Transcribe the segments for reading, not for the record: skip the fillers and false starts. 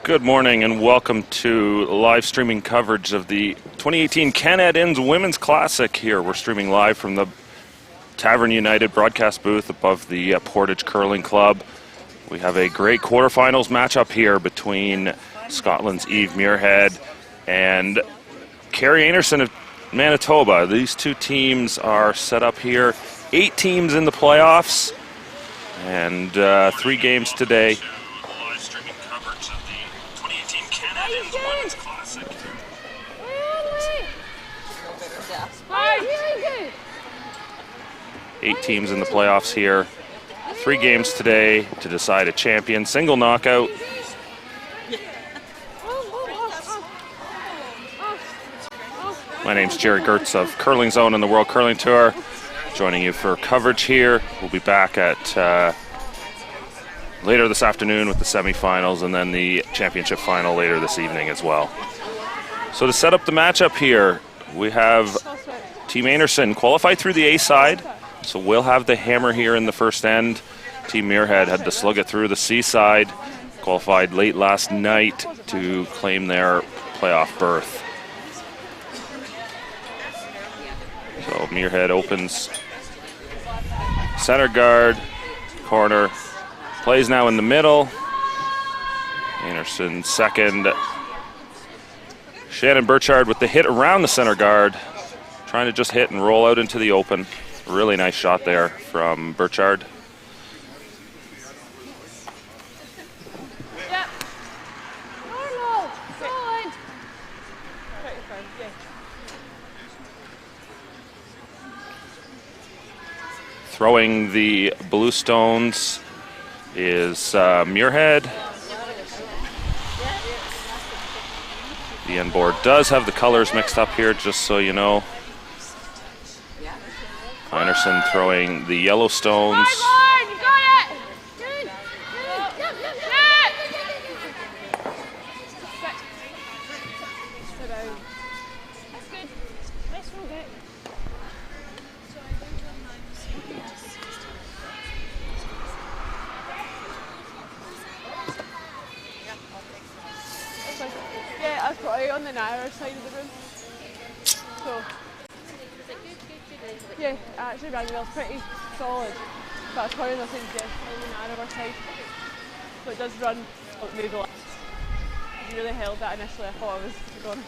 Good morning and welcome to live streaming coverage of the 2018 Canad Inns Women's Classic here. We're streaming live from the Tavern United broadcast booth above the Portage Curling Club. We have a great quarterfinals matchup here between Scotland's Eve Muirhead and Carrie Anderson of Manitoba. These two teams are set up here. 8 teams in the playoffs and 3 games today. Live streaming coverage of the 2018 Canad Inns Women's Classic. Eight teams in the playoffs here. 3 games today to decide a champion. Single knockout. My name's Jerry Gertz of Curling Zone and the World Curling Tour. Joining you for coverage here. We'll be back at later this afternoon with the semifinals and then the championship final later this evening as well. So to set up the matchup here, we have Team Anderson qualified through the A side. So we'll have the hammer here in the first end. Team Muirhead had to slug it through the C side. Qualified late last night to claim their playoff berth. So Muirhead opens center guard, corner, plays now in the middle. Anderson second. Shannon Burchard with the hit around the center guard, trying to just hit and roll out into the open. Really nice shot there from Burchard. Yep. Normal. Solid. Throwing the blue stones is Muirhead. The end board does have the colors mixed up here, just so you know. Anderson throwing the yellow stones. Yeah, I've got it on the narrower side of the room. So, yeah, actually Rangwell's pretty solid, but it's probably nothing just on the narrower side. So it does run, move a lot. If you really held that initially, I thought I was gone.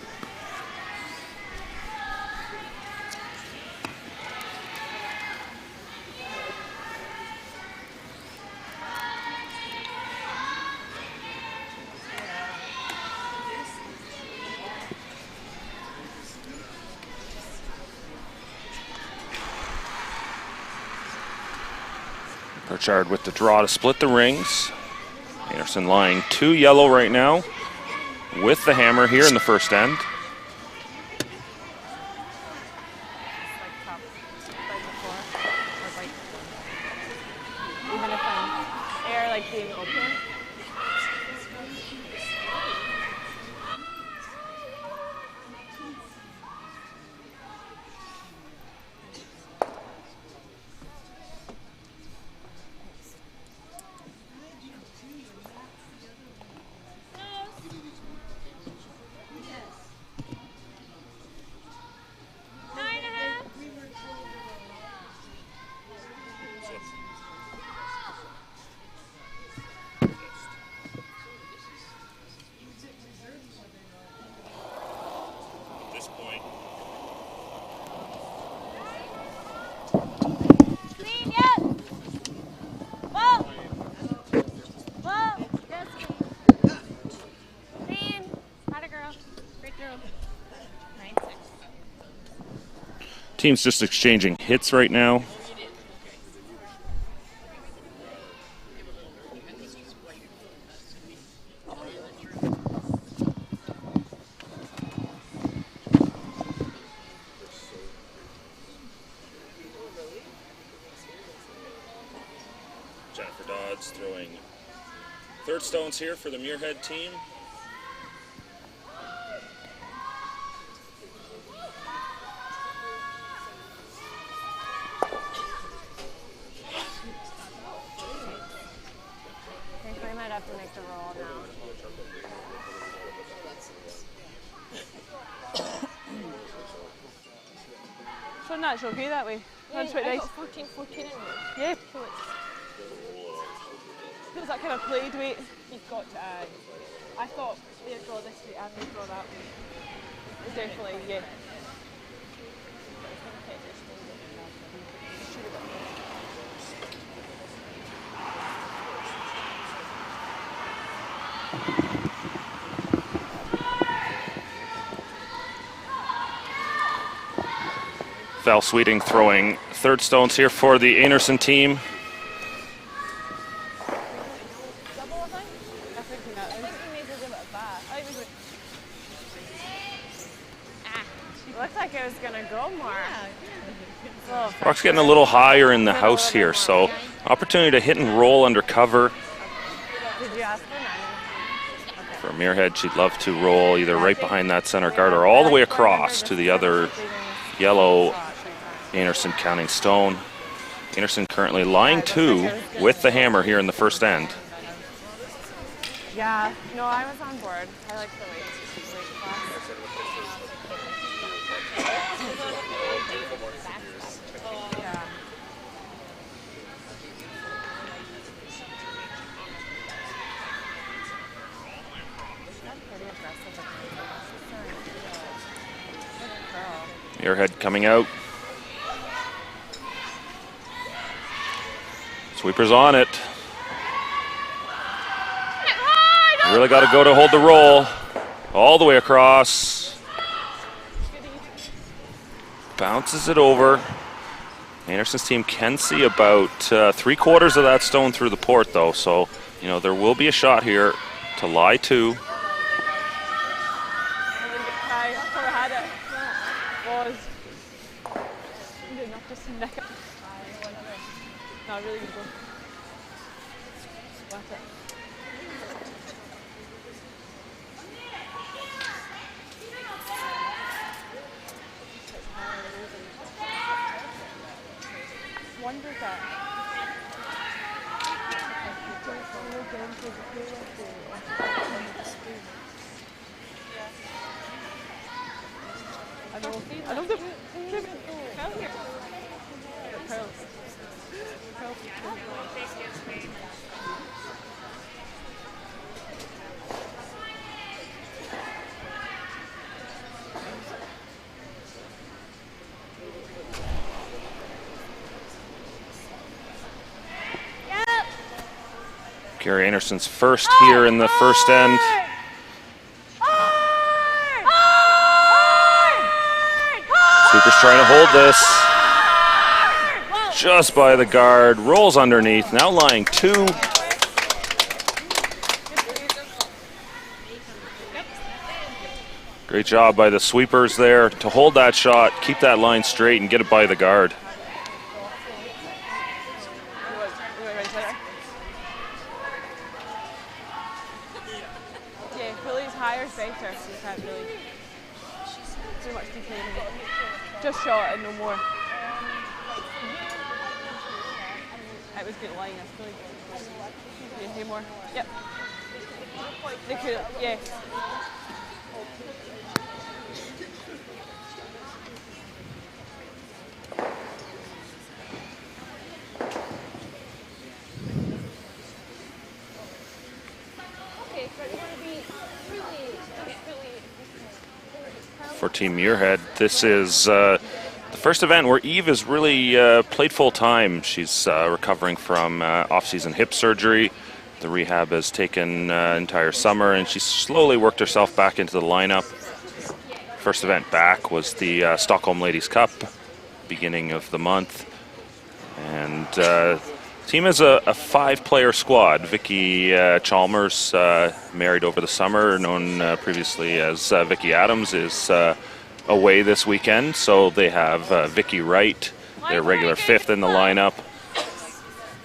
Burchard with the draw to split the rings. Anderson lying 2 yellow right now with the hammer here in the first end. Even if air like being open. Teams just exchanging hits right now. Jennifer Dodds throwing third stones here for the Muirhead team. to make the roll now. So natural, okay, that way. That's quite I nice. got 14 in there. Yeah. Feels that kind of played weight. You've got, I thought they'd draw this way and they'd draw that way. It's definitely, yeah. Val Sweeting throwing third stones here for the Einarson team. Looks like it was gonna go more. Rock's getting a little higher in the house here, so opportunity to hit and roll under cover. Did you ask for money? For Muirhead, she'd love to roll either right behind that center guard or all the way across to the other yellow Einarson counting stone. Einarson currently line 2 with the hammer here in the first end. Yeah, no, I was on board. I like the weight class. Yeah. That's pretty aggressive. Muirhead coming out. Sweeper's on it. Really got to go to hold the roll. All the way across. Bounces it over. Anderson's team can see about 3/4 of that stone through the port, though. So, you know, there will be a shot here to lie 2. No, really good one. That's it. Wondered that. I know the pearls. Gary Anderson's first here in the first end. Sweeper's trying to hold this. Just by the guard, rolls underneath, now lying 2. Great job by the sweepers there to hold that shot, keep that line straight, and get it by the guard. Yeah, Philly's higher is better, so you can't really too much detailing it. Just shot and no more. It was good line, I feel like. Yeah, hey more. Yep. They could, yeah. For Team Muirhead, this is the first event where Eve has really played full time. She's recovering from off-season hip surgery. The rehab has taken entire summer, and she's slowly worked herself back into the lineup. First event back was the Stockholm Ladies Cup, beginning of the month. And team is a 5-player squad. Vicky Chalmers, married over the summer, known previously as Vicky Adams, is away this weekend. So they have Vicky Wright, their regular 5th in the lineup.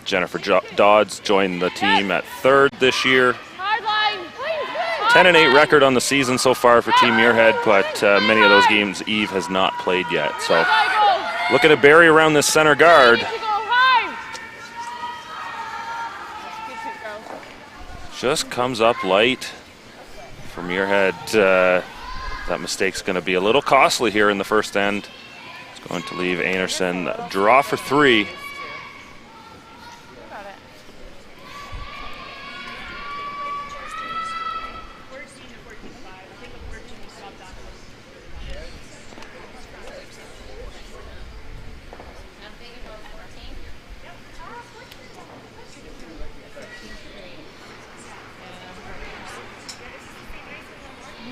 Jennifer Dodds joined the team at 3rd this year. 10-8 record on the season so far for Team Muirhead, but many of those games Eve has not played yet. So looking to bury around this center guard. Just comes up light. For Muirhead, that mistake's going to be a little costly here in the first end. It's going to leave Einarsson draw for 3.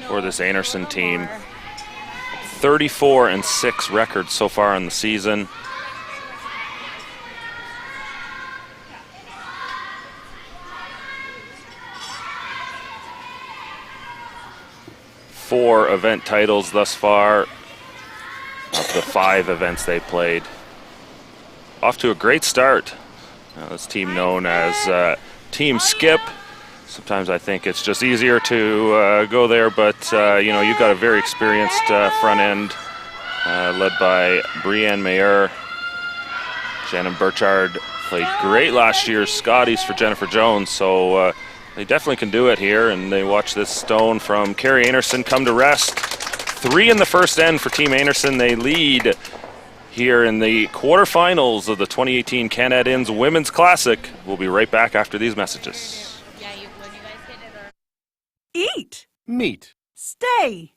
For this Einarsson team, 34-6 record so far in the season. Four event titles thus far of the 5 events they played. Off to a great start. This team known as Team Skip. Sometimes I think it's just easier to go there, but you know, you've got a very experienced front end led by Brianne Mayer. Shannon Burchard played great last year's Scotties for Jennifer Jones, so they definitely can do it here. And they watch this stone from Carrie Einarsson come to rest. 3 in the first end for Team Einarsson. They lead here in the quarterfinals of the 2018 Canad Inns Women's Classic. We'll be right back after these messages. Eat. Meet. Stay.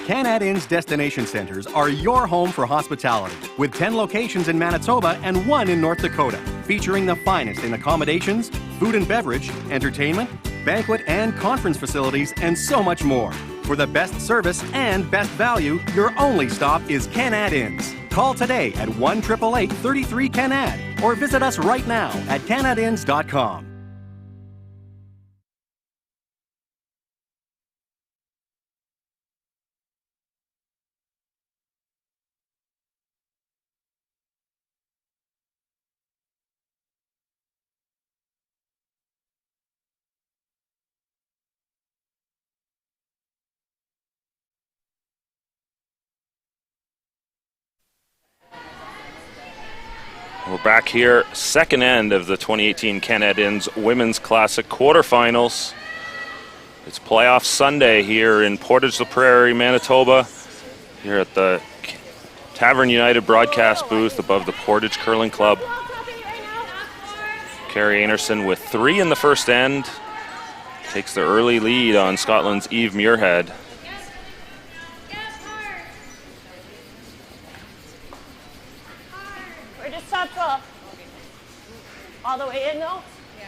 Canad Inns Destination Centers are your home for hospitality, with 10 locations in Manitoba and 1 in North Dakota, featuring the finest in accommodations, food and beverage, entertainment, banquet and conference facilities, and so much more. For the best service and best value, your only stop is Canad Inns. Call today at 1-888-33-CANAD or visit us right now at canadinns.com. We're back here, second end of the 2018 Canad Inns Women's Classic quarterfinals. It's playoff Sunday here in Portage la Prairie, Manitoba, here at the Tavern United broadcast booth above the Portage Curling Club. Carrie Einarsson with 3 in the first end takes the early lead on Scotland's Eve Muirhead. Top 12. All the way in though? Yeah.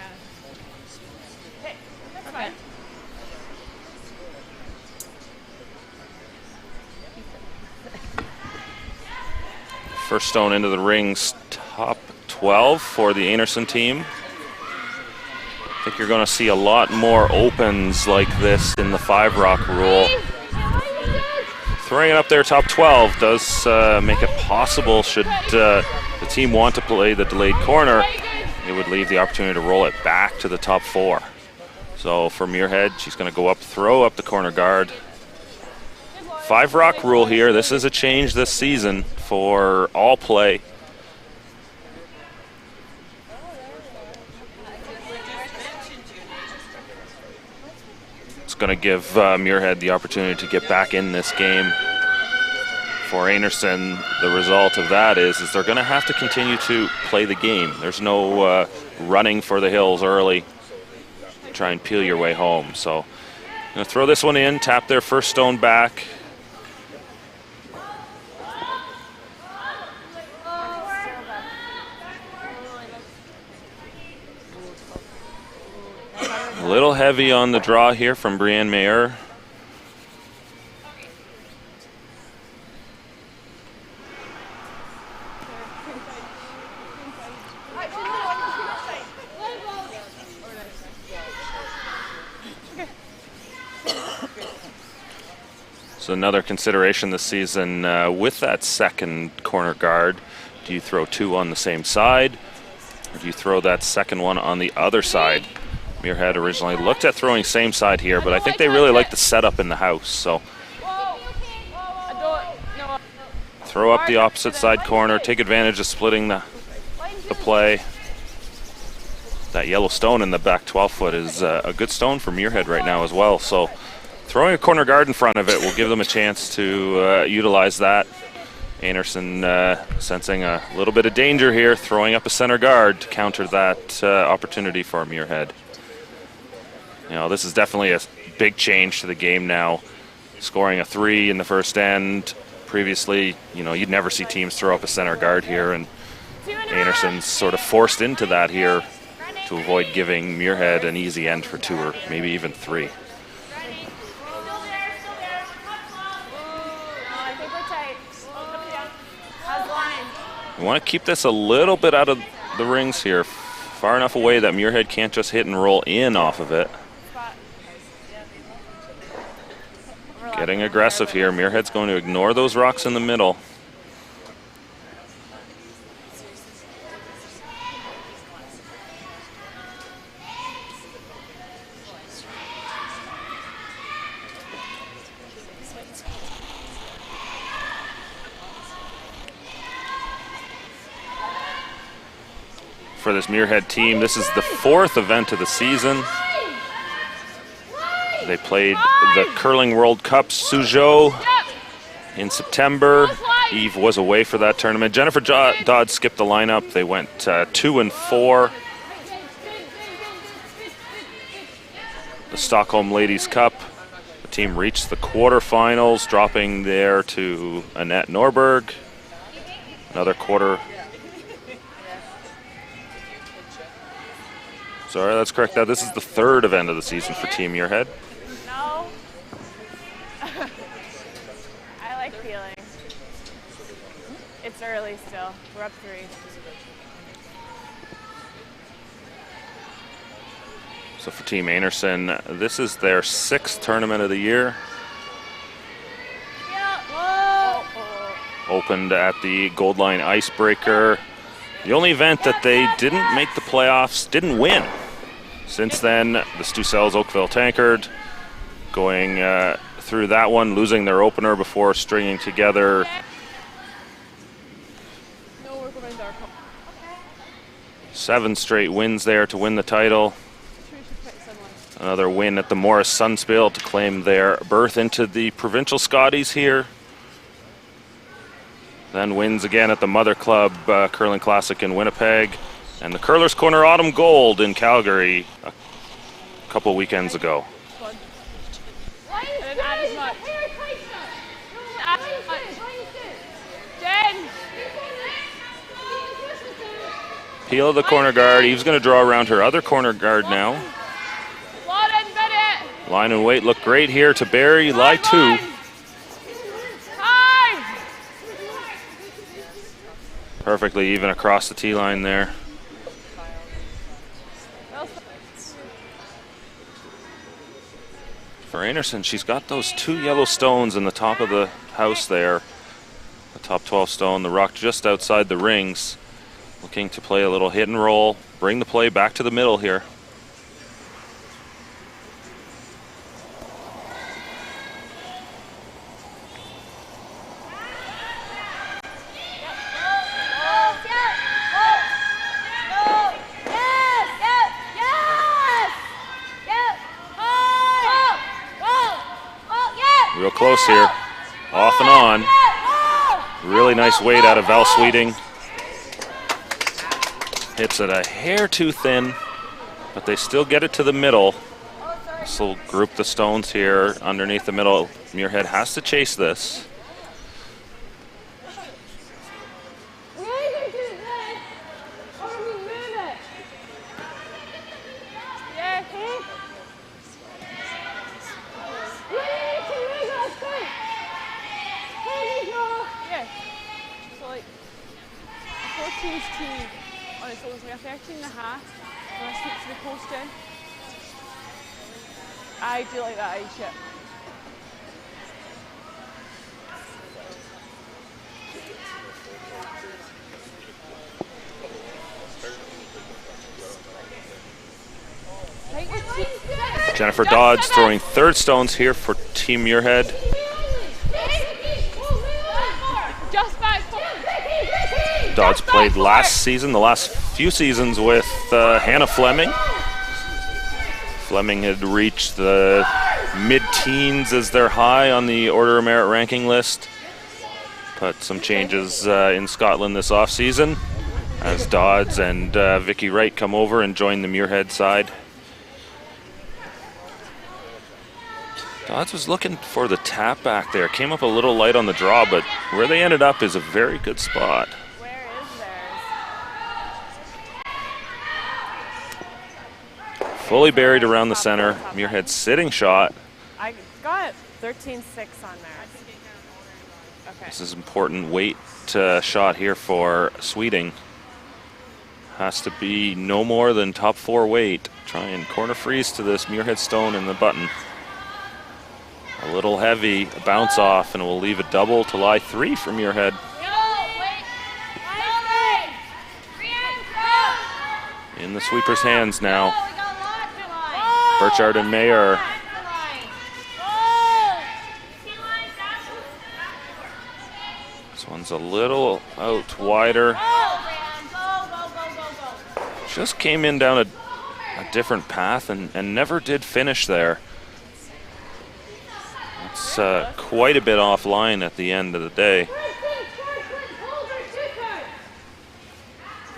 Okay, that's fine. First stone into the rings, top 12 for the Einarsson team. I think you're going to see a lot more opens like this in the 5-rock rule. Throwing it up there, top 12, does make it possible should the team want to play the delayed corner. It would leave the opportunity to roll it back to the top 4. So for Muirhead, she's going to go up, throw up the corner guard. 5-rock rule here. This is a change this season for all play. It's going to give Muirhead the opportunity to get back in this game. For Einarsson, the result of that is they're going to have to continue to play the game. There's no running for the hills early. Try and peel your way home. So, going to throw this one in, tap their first stone back. A little heavy on the draw here from Brianne Mayer. So another consideration this season with that second corner guard. Do you throw 2 on the same side, or do you throw that second one on the other side? Muirhead originally looked at throwing same side here, but I think they really like the setup in the house. So throw up the opposite side corner, take advantage of splitting the play. That yellow stone in the back 12-foot is a good stone for Muirhead right now as well. So throwing a corner guard in front of it will give them a chance to utilize that. Anderson sensing a little bit of danger here, throwing up a center guard to counter that opportunity for Muirhead. You know, this is definitely a big change to the game now. Scoring a 3 in the first end. Previously, you know, you'd never see teams throw up a center guard here, and Anderson's sort of forced into that here to avoid giving Muirhead an easy end for 2 or maybe even 3. We want to keep this a little bit out of the rings here, far enough away that Muirhead can't just hit and roll in off of it. Getting aggressive here. Muirhead's going to ignore those rocks in the middle. For this Muirhead team, this is the 4th event of the season. They played the Curling World Cup Suzhou in September. Eve was away for that tournament. Jennifer Dodd skipped the lineup. They went 2-4. The Stockholm Ladies Cup, the team reached the quarterfinals, dropping there to Annette Norberg. Another quarter. Sorry, that's correct. Now this is the 3rd event of the season for Team Muirhead. No. I like peeling. It's early still. We're up 3. So for Team Anderson, this is their 6th tournament of the year. Opened at the Gold Line Icebreaker. The only event that they didn't make the playoffs, didn't win. Since then, the Stucells Oakville Tankard going through that one, losing their opener before stringing together 7 straight wins there to win the title. Another win at the Morris Sunspill to claim their berth into the Provincial Scotties here. Then wins again at the Mother Club Curling Classic in Winnipeg. And the Curlers Corner Autumn Gold in Calgary a couple weekends ago. Peel of the corner guard. Eve's going to draw around her other corner guard now. Line and weight look great here to Barry. Lie 2. Perfectly even across the tee line there. For Anderson, she's got those 2 yellow stones in the top of the house there. The top 12 stone, the rock just outside the rings. Looking to play a little hit and roll, bring the play back to the middle here. Real close here, off and on. Really nice weight out of Val Sweeting. Hits it a hair too thin, but they still get it to the middle. This will group the stones here underneath the middle. Muirhead has to chase this. So it was like a 13 and a half when I switched to the posting. I do like that ice chip. Jennifer Dodds throwing 3rd stones here for Team Muirhead. Just back forward. Dodds played last season, the last few seasons with Hannah Fleming. Fleming had reached the mid-teens as their high on the Order of Merit ranking list. But some changes in Scotland this off-season as Dodds and Vicky Wright come over and join the Muirhead side. Dodds was looking for the tap back there. Came up a little light on the draw, but where they ended up is a very good spot. Where is theirs? Fully buried around the center. Muirhead sitting shot. I got 13-6 on there. Okay. This is important weight shot here for Sweeting. Has to be no more than top 4 weight. Try and corner freeze to this Muirhead stone in the button. A little heavy, a bounce off, and it will leave a double to lie 3 for Muirhead. In the sweeper's hands now. Burchard and Mayer. This one's a little out wider. Just came in down a different path and never did finish there. It's quite a bit offline at the end of the day.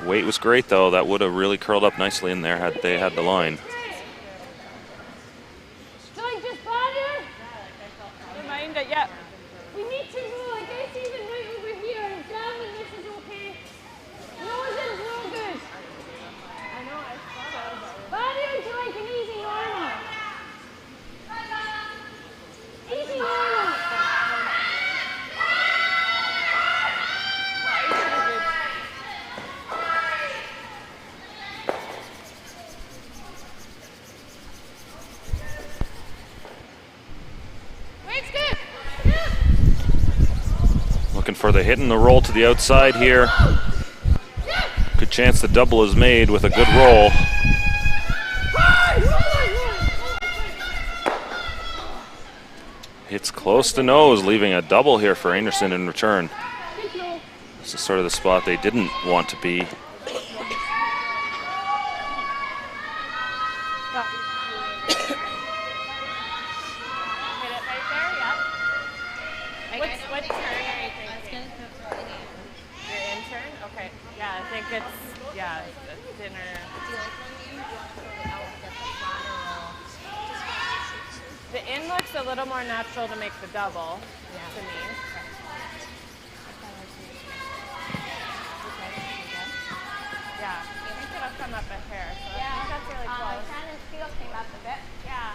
Weight was great though. That would have really curled up nicely in there had they had the line. Remind it, yeah. We need to roll. I guess even right over here. Gavin, this is okay. Rosen's real good. I know, I saw that. Body into like an easy normal. Easy normal. Weight's good. Looking for the hit and the roll to the outside here. Good chance the double is made with a good roll. Hits close to nose, leaving a double here for Anderson in return. This is sort of the spot they didn't want to be. What turn are you thinking? Your intern? Okay. Yeah, I think it's, yeah, it's dinner. The in looks a little more natural to make the double, to me. Yeah, I think it'll come up a hair. So I think that's really close. Kind of steel came up a bit. Yeah.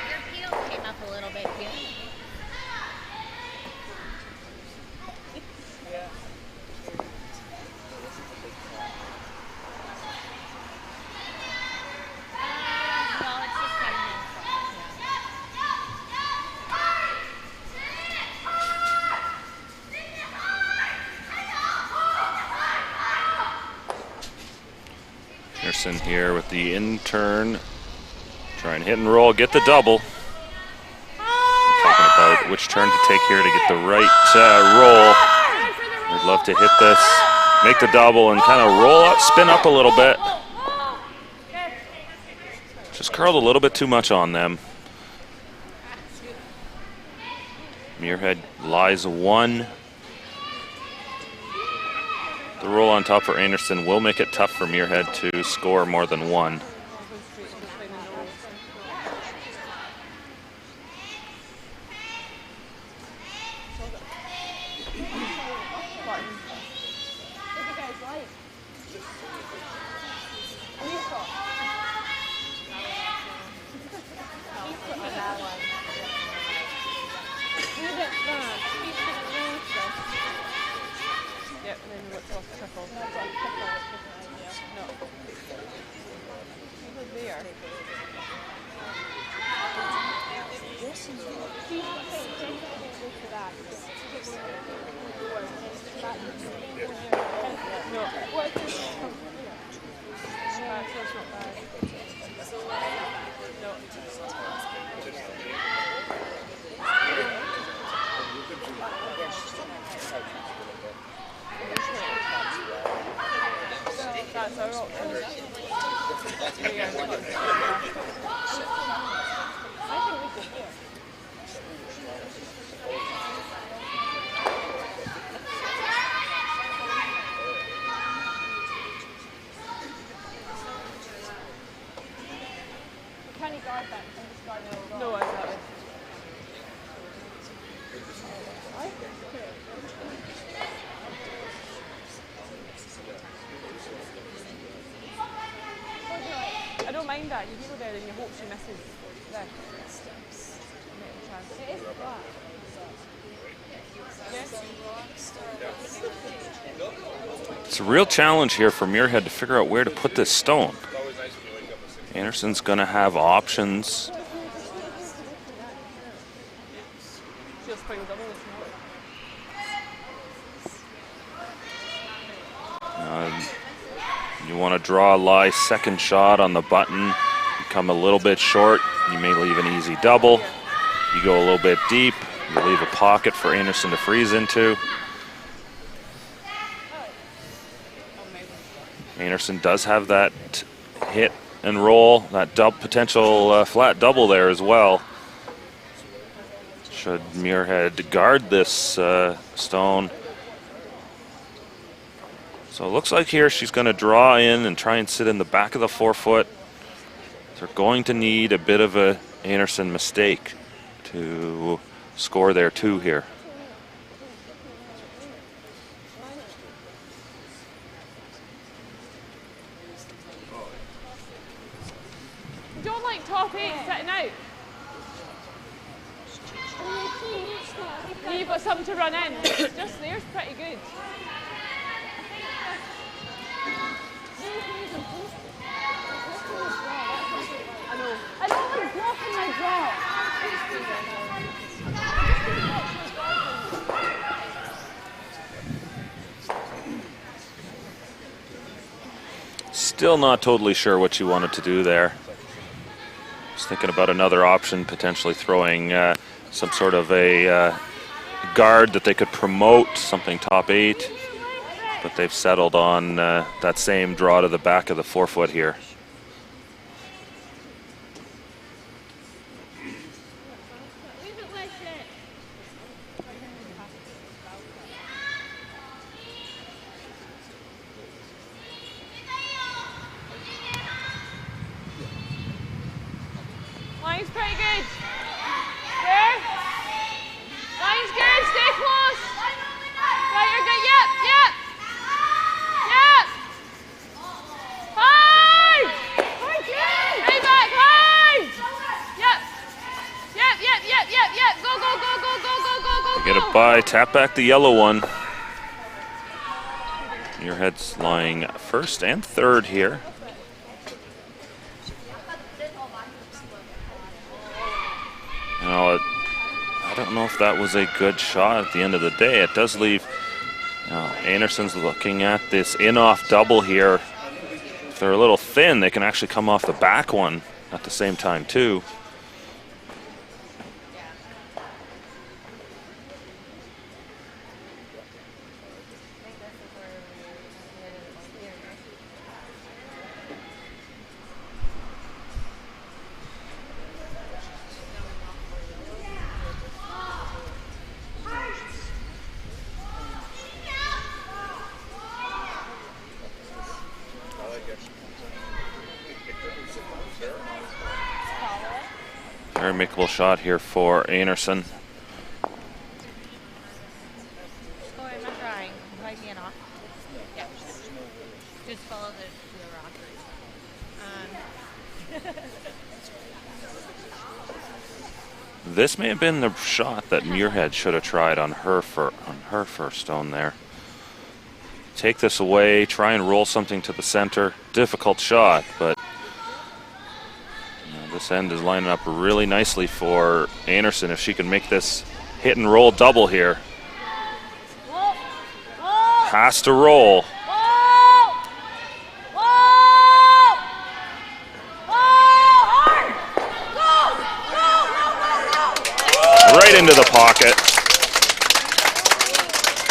Your heel came up a little bit here. Well, it's just kind of Nursin here with the in turn. Try and hit and roll, get the double. Talking about which turn to take here to get the right roll. We'd love to hit this, make the double, and kind of roll up, spin up a little bit. Just curled a little bit too much on them. Muirhead lies 1. The roll on top for Anderson will make it tough for Muirhead to score more than 1. Can you guard that? Can you just guard it? No, exactly. I don't mind that. You go there and you hope she misses there. It is flat. It's a real challenge here for Muirhead to figure out where to put this stone. Anderson's going to have options. She'll spring double this morning. You want to draw a lie second shot on the button. You come a little bit short. You may leave an easy double. You go a little bit deep. You leave a pocket for Anderson to freeze into. Anderson does have that hit and roll, that potential flat double there as well. Should Muirhead guard this stone? So it looks like here she's going to draw in and try and sit in the back of the forefoot. They're going to need a bit of a Anderson mistake to score their 2 here. You don't like top 8 sitting out. You've got something to run in. Just there's pretty good. I don't want to block in my draw. Still not totally sure what you wanted to do there. Just thinking about another option, potentially throwing some sort of a guard that they could promote, something top 8. But they've settled on that same draw to the back of the forefoot here. Line's pretty good. There. Line's good. Stay close. Right, you're good. Yep, yep. Yep. High. Right back. High. Yep. Yep, yep, yep, yep, yep. Go, go, go, go, go, go, go, go. Get it by, tap back the yellow one. Muirhead's lying first and third here. You know, I don't know if that was a good shot at the end of the day. It does leave, Anderson's looking at this in-off double here. If they're a little thin, they can actually come off the back one at the same time too. Very makeable shot here for Anderson. Oh, I'm not drawing. Might be an off. Yeah. Just follow the rock. This may have been the shot that Muirhead should have tried on her first stone there. Take this away, try and roll something to the center. Difficult shot, but this end is lining up really nicely for Anderson if she can make this hit and roll double here. Has to roll. Right into the pocket.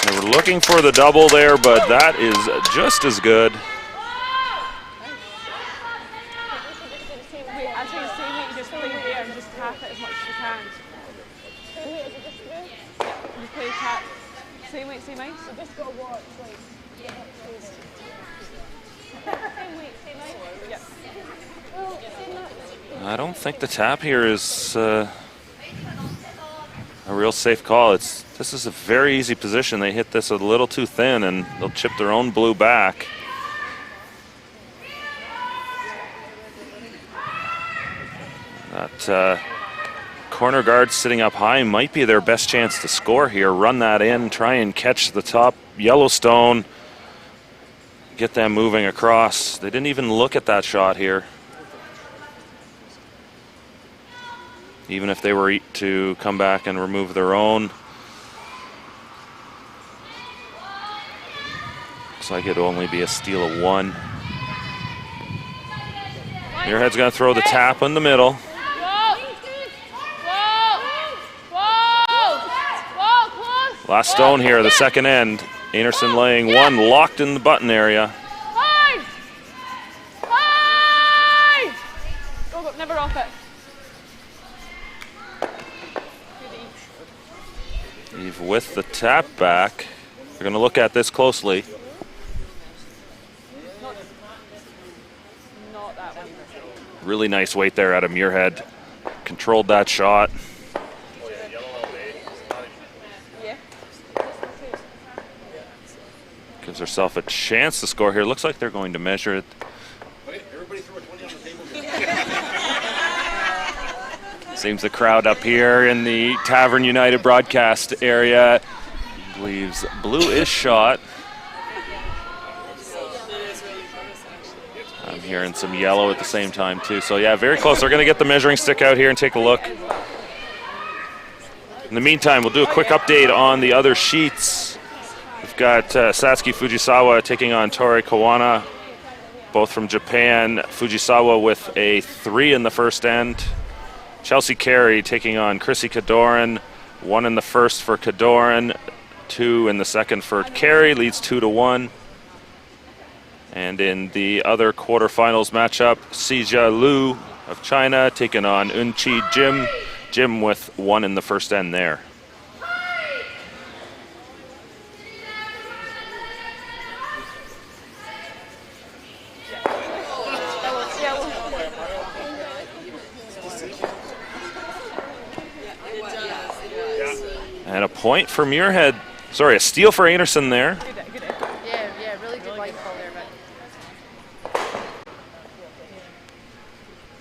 They were looking for the double there, but that is just as good. just play there and just tap it as much as you can. You play tap. Same weight, same ice? You just got to watch, like, same weight, same ice? Yep. Well, same that. I don't think the tap here is a real safe call. This is a very easy position. They hit this a little too thin, and they'll chip their own blue back. That corner guard sitting up high might be their best chance to score here. Run that in, try and catch the top Yellowstone, get them moving across. They didn't even look at that shot here. Even if they were to come back and remove their own. Looks like it'll only be a steal of 1. Muirhead's going to throw the tap in the middle. Last stone here, the second end. Anderson laying 1, locked in the button area. Go, never off it. Eve with the tap back. We're going to look at this closely. Not that one. Really nice weight there out of Muirhead. Controlled that shot. Yeah. Gives herself a chance to score here. Looks like they're going to measure it. Everybody throw a 20 on the table. Seems the crowd up here in the Tavern United broadcast area believes blue is shot. I'm hearing some yellow at the same time too. So yeah, very close. They're going to get the measuring stick out here and take a look. In the meantime, we'll do a quick update on the other sheets. We've got Satsuki Fujisawa taking on Tori Kawana, both from Japan. Fujisawa with a 3 in the first end. Chelsea Carey taking on Chrissy Kadoran. 1 in the first for Kadoran, 2 in the second for Carey, leads 2-1. And in the other quarterfinals matchup, Xijia Lu of China taking on Unchi Jim. Jim with 1 in the first end there. And a point for Muirhead. Sorry, a steal for Anderson there. Yeah, really good light call there,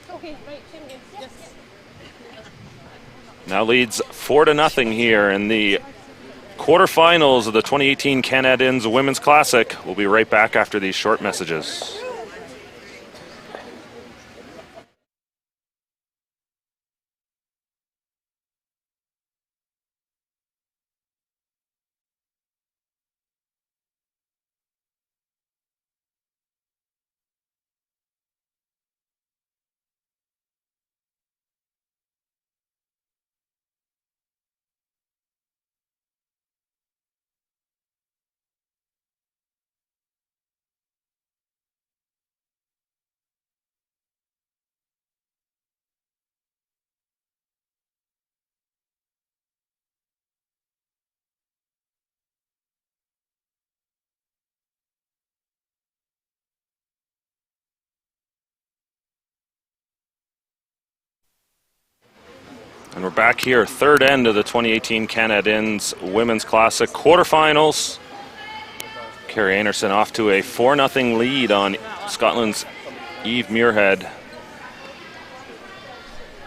but. Okay, right, same game. Yes. Now leads 4-0 here in the quarterfinals of the 2018 Canad Inns Women's Classic. We'll be right back after these short messages. And we're back here, third end of the 2018 Canad Inns Women's Classic quarterfinals. Carrie Anderson off to a 4-0 lead on Scotland's Eve Muirhead.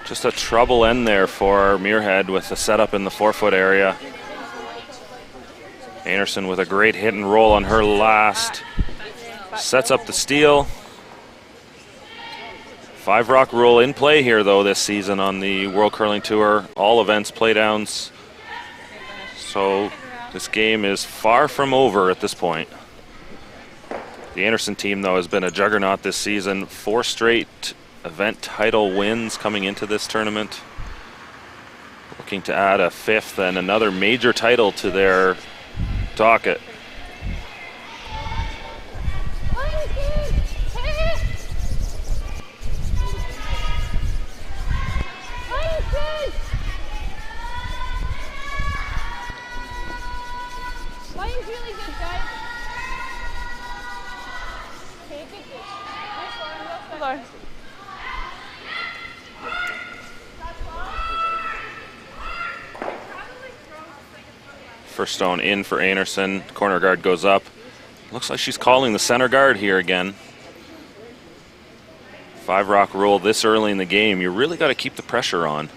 Just a trouble end there for Muirhead with the setup in the 4-foot area. Anderson with a great hit and roll on her last. Sets up the steal. 5-rock rule in play here, though, this season on the World Curling Tour. All events playdowns. So this game is far from over at this point. The Anderson team, though, has been a juggernaut this season. 4 straight event title wins coming into this tournament. Looking to add a 5th and another major title to their docket. First stone in for Anderson. Corner guard goes up. Looks like she's calling the center guard here again. 5 rock rule this early in the game. You really got to keep the pressure on.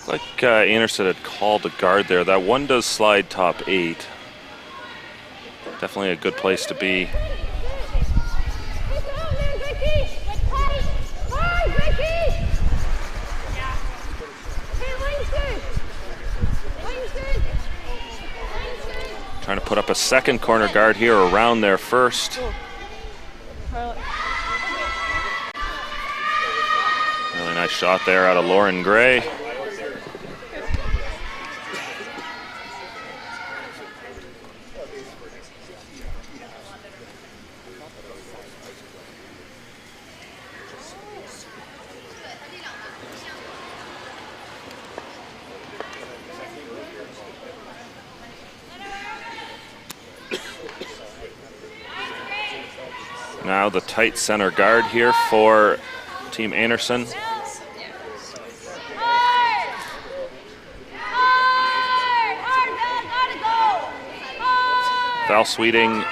Like Anderson had called a guard there. That one does slide top 8. Definitely a good place to be. Trying to put up a second corner guard here around their first. Really nice shot there out of Lauren Gray. Now the tight center guard here for Team Anderson. Foul sweeting.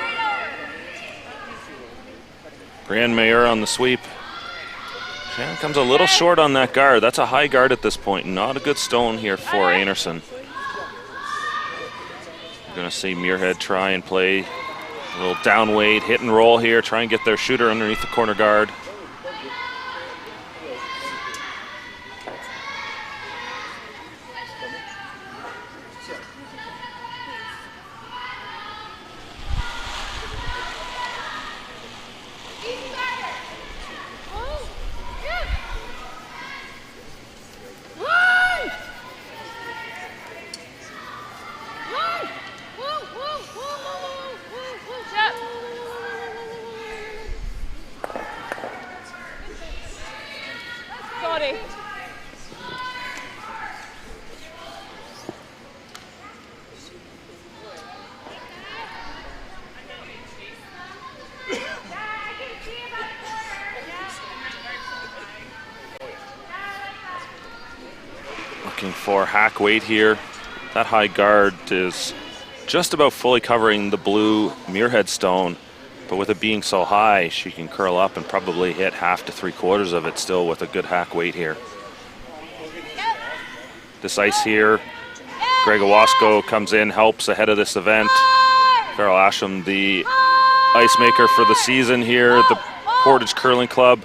Brienne Mayer on the sweep. Shannon comes a little short on that guard. That's a high guard at this point. Not a good stone here for Anderson. You're going to see Muirhead try and play a little down weight, hit and roll here, try and get their shooter underneath the corner guard. Looking for hack weight here. That high guard is just about fully covering the blue Muirhead stone, but with it being so high, she can curl up and probably hit half to 3/4 of it still with a good hack weight here. This ice here, Greg Owasco comes in, helps ahead of this event. Farrell Asham, the ice maker for the season here at the Portage Curling Club.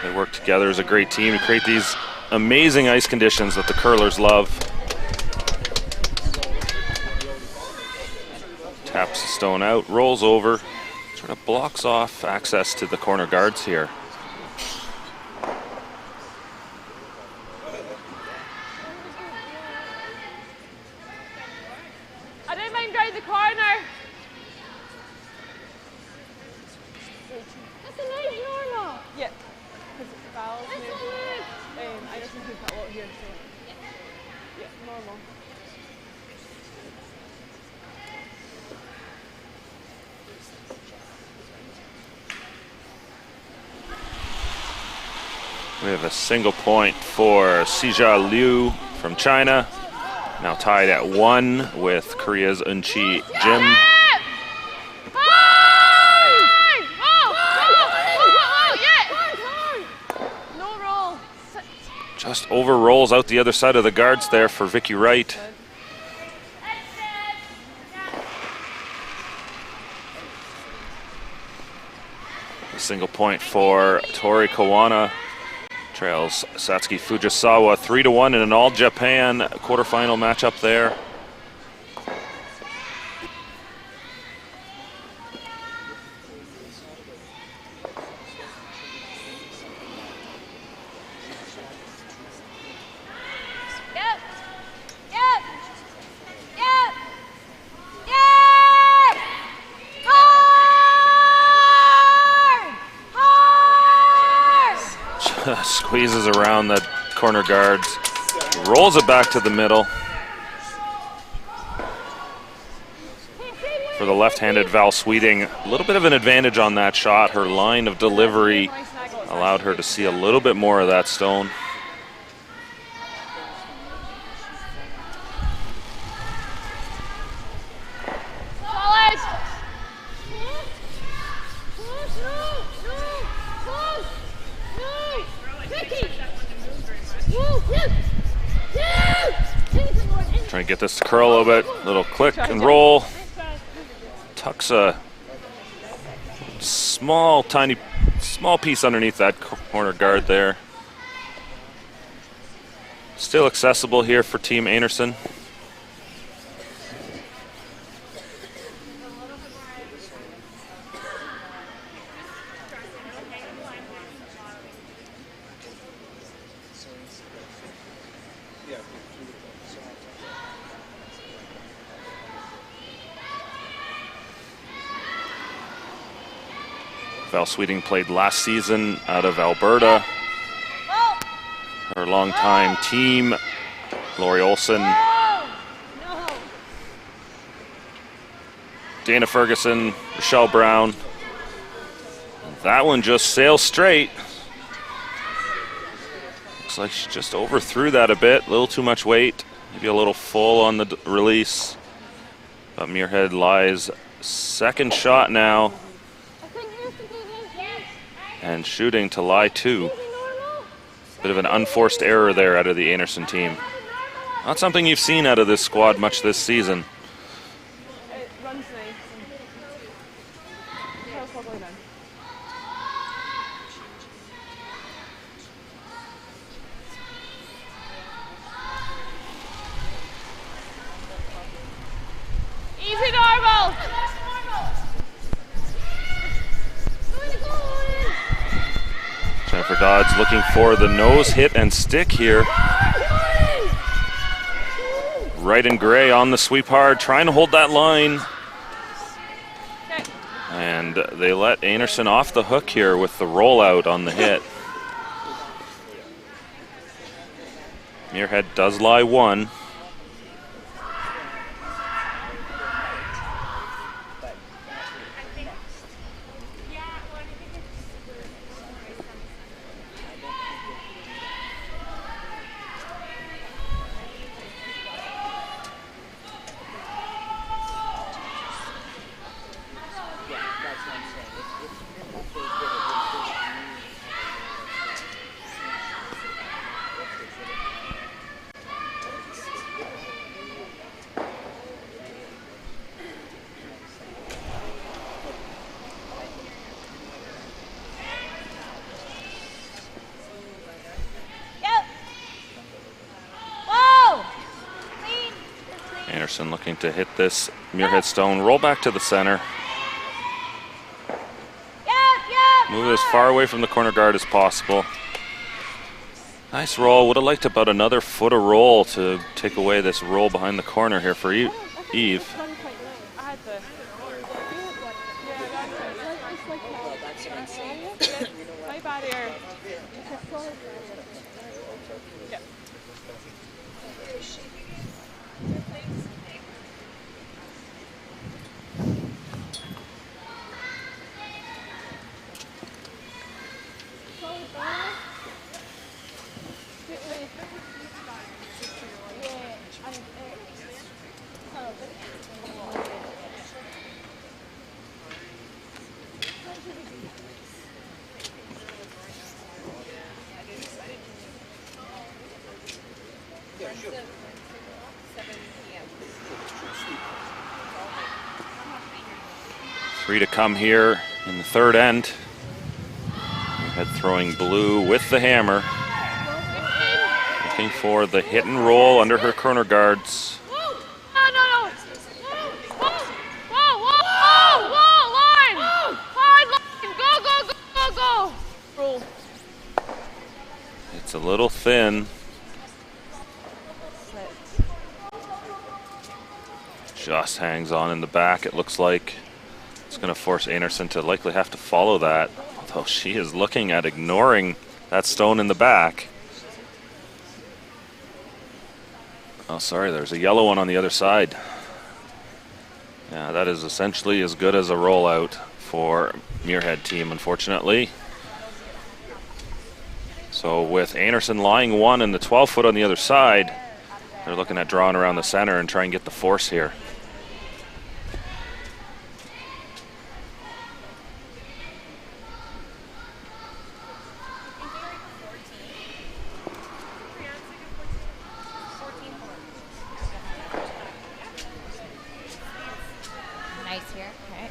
They work together as a great team to create these amazing ice conditions that the curlers love. Taps the stone out, rolls over, sort of blocks off access to the corner guards here. I don't mind round the corner. That's a nice Norma. Yeah. Because it's fouls. I just think we've got a lot here, so yeah, normal. We have a single point for Sijia Liu from China. Now tied at 1 with Korea's Eunchi Jim. Just over rolls out the other side of the guards there for Vicky Wright. A single point for Tori Kawana. Trails Satsuki Fujisawa 3-1 in an all-Japan quarterfinal matchup there. Squeezes around the corner guards. Rolls it back to the middle. For the left-handed Val Sweeting, a little bit of an advantage on that shot. Her line of delivery allowed her to see a little bit more of that stone. Trying to get this to curl a little bit. Little click and roll. Tucks a small piece underneath that corner guard there. Still accessible here for Team Anderson. Val Sweeting played last season out of Alberta. Her longtime team, Lori Olson, Dana Ferguson, Rochelle Brown. That one just sails straight. Looks like she just overthrew that a bit, a little too much weight, maybe a little full on the release. But Muirhead lies second shot now. And shooting to lie two. Bit of an unforced error there out of the Anderson team. Not something you've seen out of this squad much this season. It runs nice. Easy normal. Jennifer Dodds looking for the nose hit and stick here. Wright and Gray on the sweep hard, trying to hold that line. And they let Anderson off the hook here with the rollout on the hit. Muirhead does lie one. Anderson looking to hit this Muirhead stone. Roll back to the center. Move as far away from the corner guard as possible. Nice roll. Would have liked about another foot of roll to take away this roll behind the corner here for Eve. My barrier. Three to come here in the third end. Muirhead throwing blue with the hammer. Looking for the hit and roll under her corner guards. It's a little thin. Just hangs on in the back, it looks like. It's going to force Anderson to likely have to follow that. Although she is looking at ignoring that stone in the back. Oh, sorry, there's a yellow one on the other side. Yeah, that is essentially as good as a rollout for Muirhead team, unfortunately. So with Anderson lying one and the 12-foot on the other side, they're looking at drawing around the center and try and get the force here. Nice here. Okay.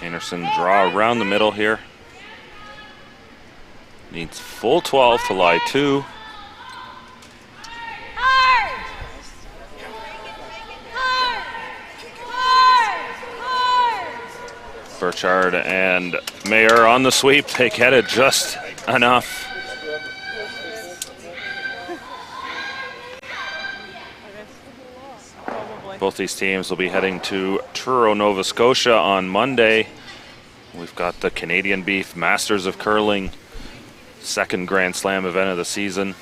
Anderson draw around the middle here. Needs full 12 to lie 2. Burchard and Mayer on the sweep. They get it just enough. Both these teams will be heading to Truro, Nova Scotia on Monday. We've got the Canadian Beef Masters of Curling, second Grand Slam event of the season.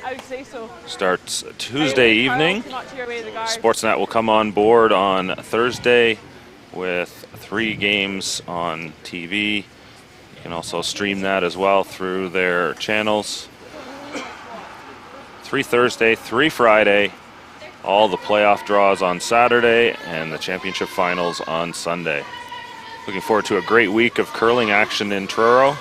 I would say so. Starts Tuesday evening. Sportsnet will come on board on Thursday with 3 games on TV. You can also stream that as well through their channels. 3 Thursday, 3 Friday, all the playoff draws on Saturday, and the championship finals on Sunday. Looking forward to a great week of curling action in Truro.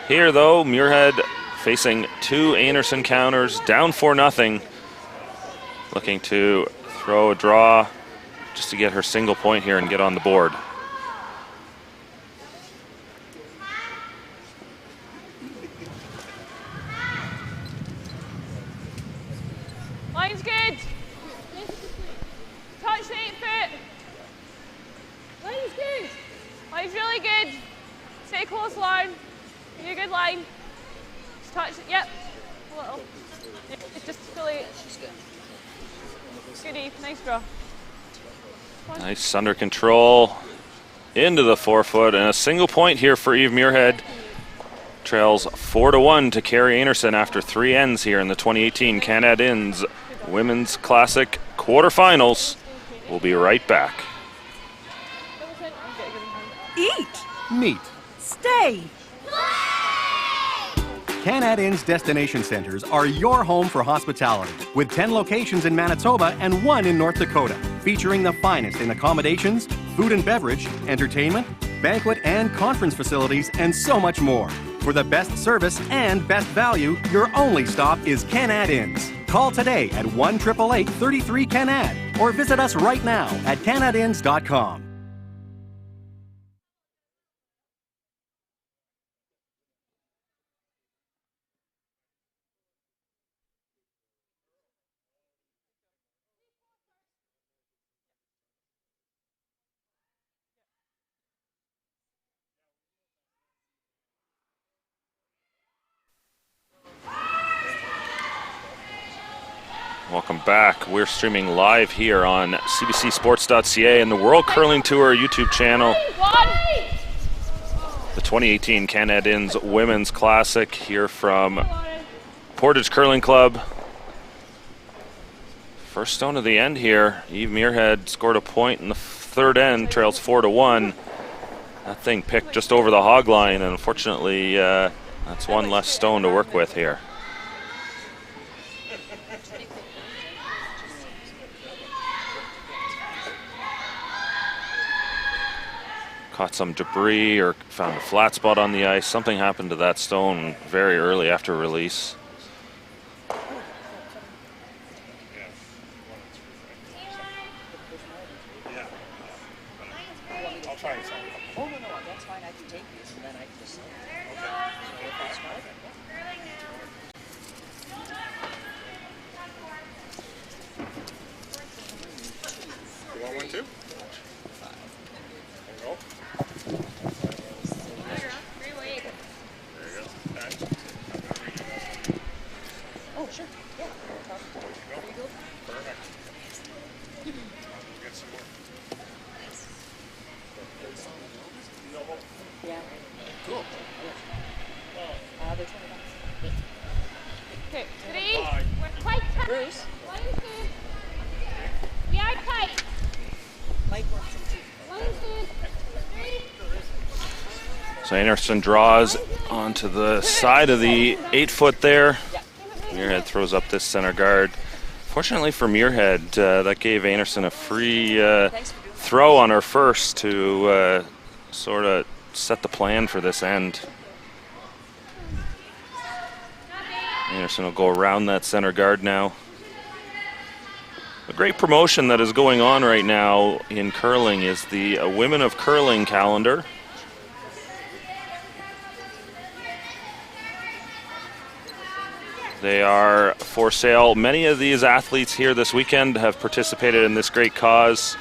Here, though, Muirhead facing 2 Anderson counters, down 4-0. Looking to throw a draw just to get her single point here and get on the board. Line's good. Touch the 8-foot. Line's good. Line's really good. Stay close line. You're a good line. Just touch it. Yep. A little. Just fully. Good Eve. Nice draw. Nice under control into the 4-foot, and a single point here for Eve Muirhead. Trails 4-1 to Carrie Anderson after 3 ends here in the 2018 Canad Inns Women's Classic quarterfinals. We'll be right back. Eat. Meet. Stay. Canad Inns Destination Centers are your home for hospitality, with 10 locations in Manitoba and 1 in North Dakota, featuring the finest in accommodations, food and beverage, entertainment, banquet and conference facilities, and so much more. For the best service and best value, your only stop is Canad Inns. Call today at 1-888-33-CANAD or visit us right now at canadinns.com. Welcome back. We're streaming live here on cbcsports.ca and the World Curling Tour YouTube channel. The 2018 Canad Inns Women's Classic here from Portage Curling Club. First stone of the end here. Eve Muirhead scored a point in the 3rd end, trails 4-1. That thing picked just over the hog line, and unfortunately, that's one less stone to work with here. Caught some debris or found a flat spot on the ice. Something happened to that stone very early after release. Okay, 3. We're quite tight. Bruce. 1 and 2. We are tight. 1 and 2. 3. So Anderson draws onto the side of the 8-foot there. Muirhead throws up this center guard. Fortunately for Muirhead, that gave Anderson a free throw on her first to sort of set the plan for this end. Anderson will go around that center guard now. A great promotion that is going on right now in curling is the Women of Curling calendar. They are for sale. Many of these athletes here this weekend have participated in this great cause.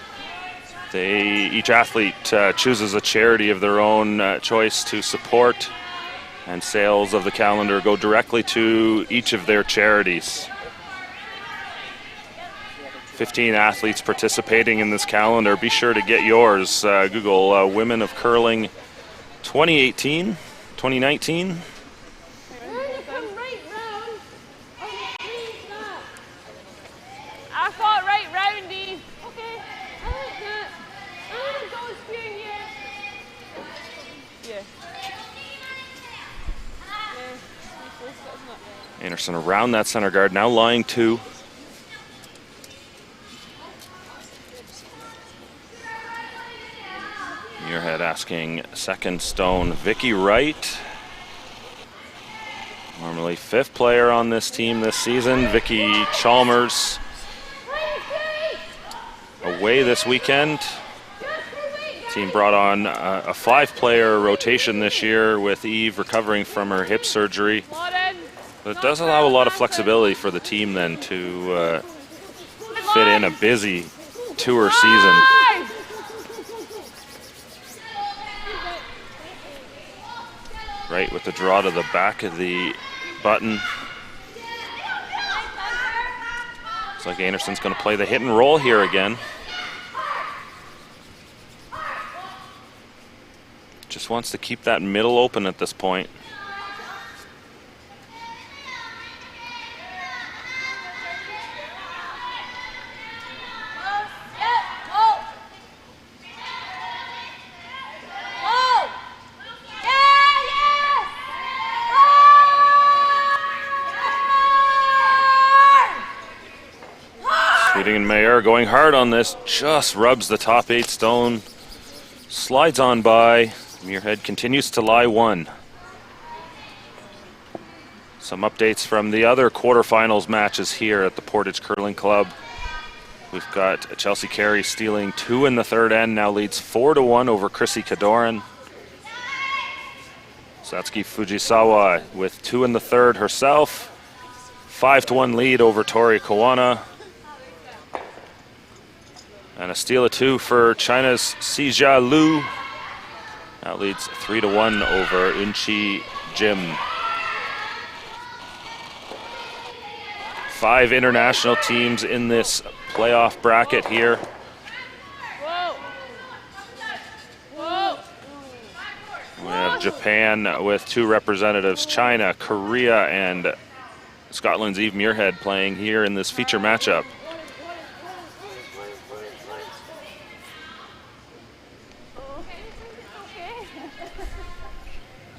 Each athlete chooses a charity of their own choice to support, and sales of the calendar go directly to each of their charities. 15 athletes participating in this calendar. Be sure to get yours. Google Women of Curling 2018, 2019. I thought right roundy. Okay, I like that. I want to go spear here. Yeah. Anderson around that center guard, now lying 2. Muirhead asking second stone Vicky Wright. Normally 5th player on this team this season. Vicky Chalmers away this weekend. Team brought on a 5-player rotation this year with Eve recovering from her hip surgery. But it does allow a lot of flexibility for the team then to fit in a busy tour season. Right with the draw to the back of the button. Looks like Anderson's going to play the hit and roll here again. Just wants to keep that middle open at this point. Sweeting and Mayer going hard on this, just rubs the top 8 stone, slides on by. Muirhead continues to lie 1. Some updates from the other quarterfinals matches here at the Portage Curling Club. We've got Chelsea Carey stealing 2 in the 3rd end, now leads 4-1 over Chrissy Kadoran. Satsuki Fujisawa with 2 in the 3rd herself. 5-1 lead over Tori Kawana. And a steal of 2 for China's Sijia Lu. That leads 3-1 over Unchi Jim. 5 international teams in this playoff bracket here. Whoa. Whoa. We have Japan with 2 representatives, China, Korea, and Scotland's Eve Muirhead playing here in this feature matchup.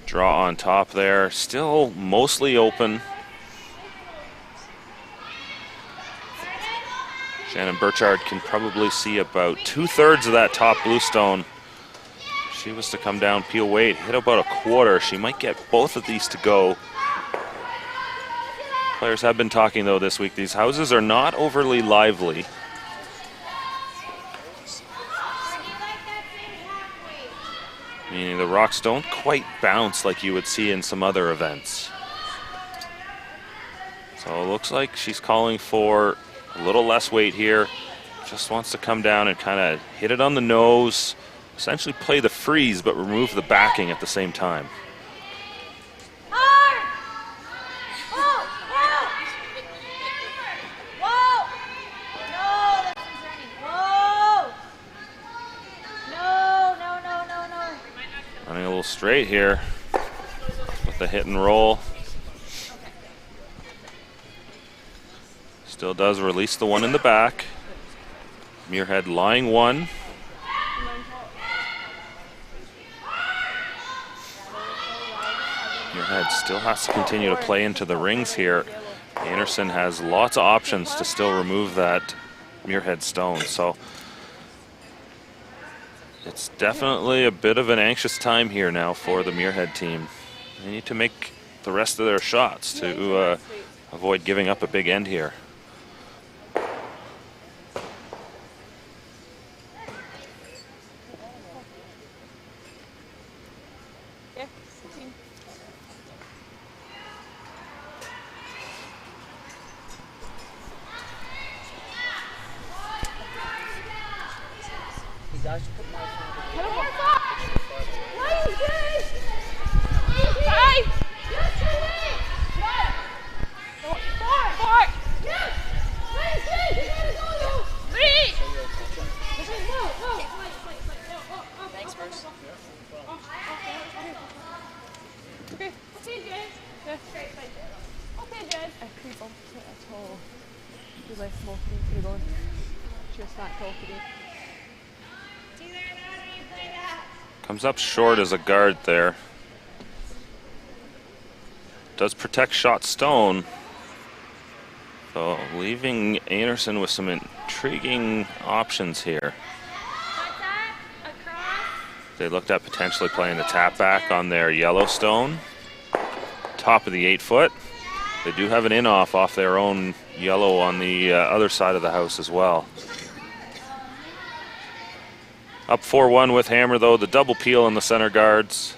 Draw on top there, still mostly open. Shannon Burchard can probably see about 2/3 of that top blue stone. If she was to come down, peel weight, hit about 1/4. She might get both of these to go. Players have been talking though this week. These houses are not overly lively. Meaning the rocks don't quite bounce like you would see in some other events. So it looks like she's calling for a little less weight here. Just wants to come down and kind of hit it on the nose, essentially play the freeze but remove the backing at the same time. Running a little straight here with the hit and roll. Still does release the one in the back. Muirhead lying one. Muirhead still has to continue to play into the rings here. Anderson has lots of options to still remove that Muirhead stone, so it's definitely a bit of an anxious time here now for the Muirhead team. They need to make the rest of their shots to avoid giving up a big end here. Comes up short as a guard there. Does protect shot stone. So leaving Anderson with some intriguing options here. They looked at potentially playing the tap back on their yellow stone. Top of the 8-foot. They do have an in-off off their own yellow on the other side of the house as well. Up 4-1 with hammer though, the double peel in the center guards.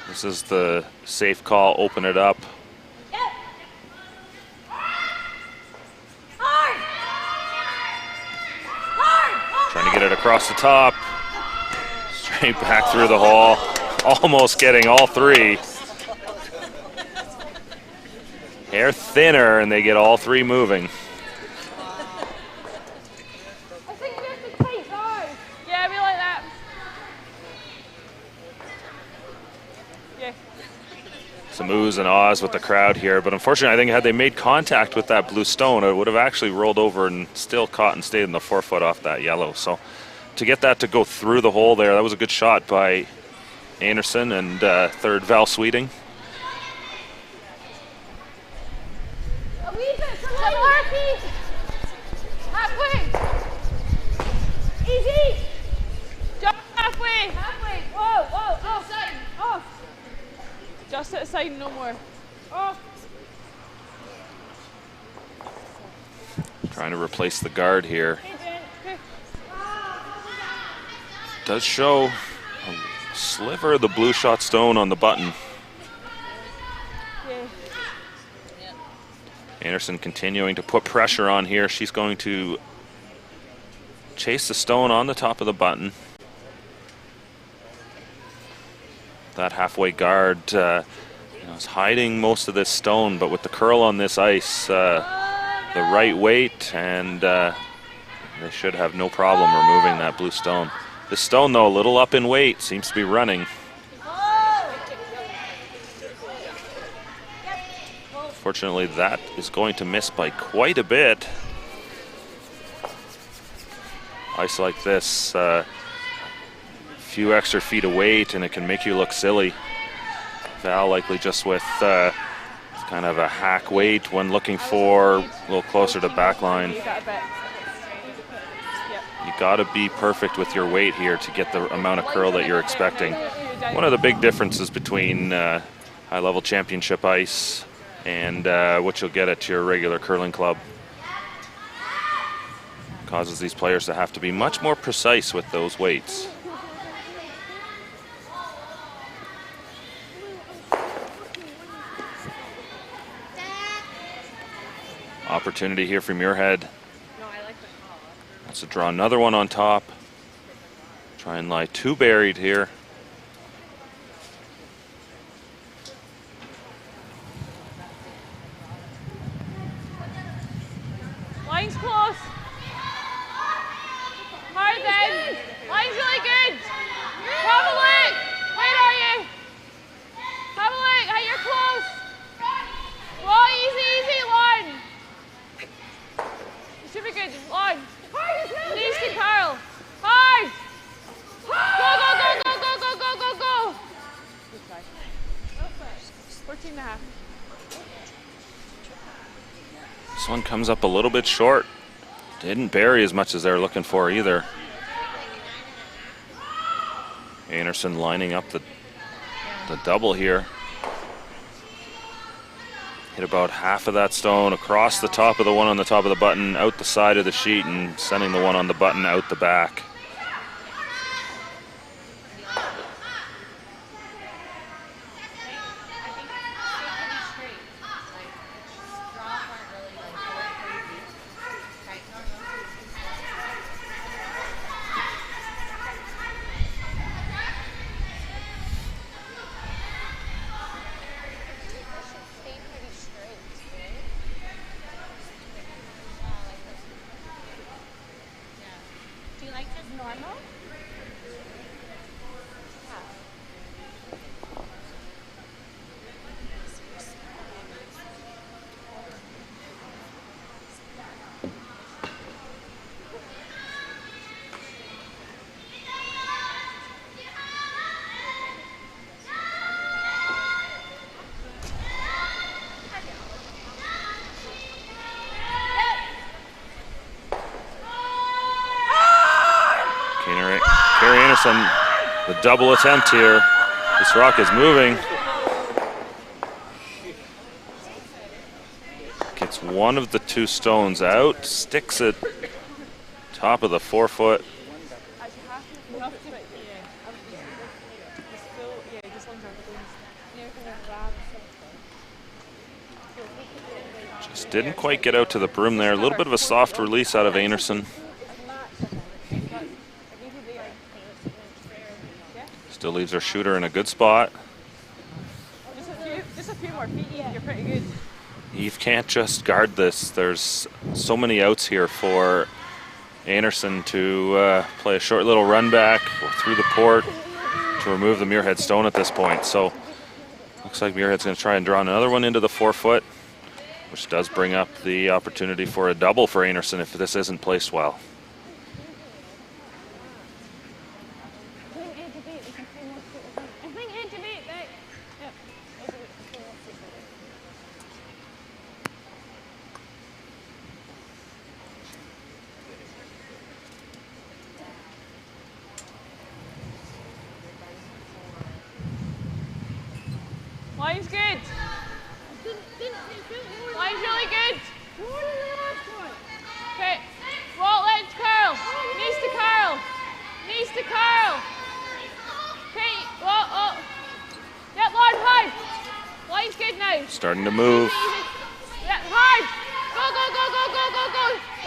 This is the safe call, open it up. Trying to get it across the top. Straight back through the hole. Almost getting all three. Hair thinner and they get all three moving. Some oohs and ahs with the crowd here, but unfortunately I think had they made contact with that blue stone, it would have actually rolled over and still caught and stayed in the 4-foot off that yellow. So to get that to go through the hole there, that was a good shot by Anderson and third Val Sweeting. A wee bit to the left. Halfway. Easy. Jump halfway. Halfway. Whoa, whoa, off. Off. Just at the side, no more. Off. Trying to replace the guard here. Does show a sliver of the blue shot stone on the button. Anderson continuing to put pressure on here. She's going to chase the stone on the top of the button. That halfway guard is hiding most of this stone, but with the curl on this ice, the right weight, and they should have no problem removing that blue stone. This stone, though, a little up in weight, seems to be running. Fortunately, that is going to miss by quite a bit. Ice like this, few extra feet of weight and it can make you look silly. Val likely just with kind of a hack weight when looking for a little closer to backline. You gotta be perfect with your weight here to get the amount of curl that you're expecting. One of the big differences between high-level championship ice and what you'll get at your regular curling club. Causes these players to have to be much more precise with those weights. Opportunity here for Muirhead. Wants to draw another one on top. Try and lie two buried here. Line's close. Hard then. Line's really good. Have a look. Where are you? Have a look. Hey, you're close. Well, easy, easy, line. This one comes up a little bit short. Didn't bury as much as they're looking for either. Anderson lining up the double here. Hit about half of that stone across the top of the one on the top of the button, out the side of the sheet, and sending the one on the button out the back. The double attempt here. This rock is moving. Gets one of the two stones out, sticks it top of the 4 foot. Just didn't quite get out to the broom there. A little bit of a soft release out of Anderson. Still leaves our shooter in a good spot. Just a few more feet, you're pretty good. Eve can't just guard this. There's so many outs here for Anderson to play a short little run back or through the port to remove the Muirhead stone at this point. So looks like Muirhead's going to try and draw another one into the 4 foot, which does bring up the opportunity for a double for Anderson if this isn't placed well. Line's good. Line's really good. Okay. Well, let's curl. Knees to curl. Knees to curl. Okay. Oh. Yep, Lord, hard. Line's good now. Starting to move. Yep, hard. Go.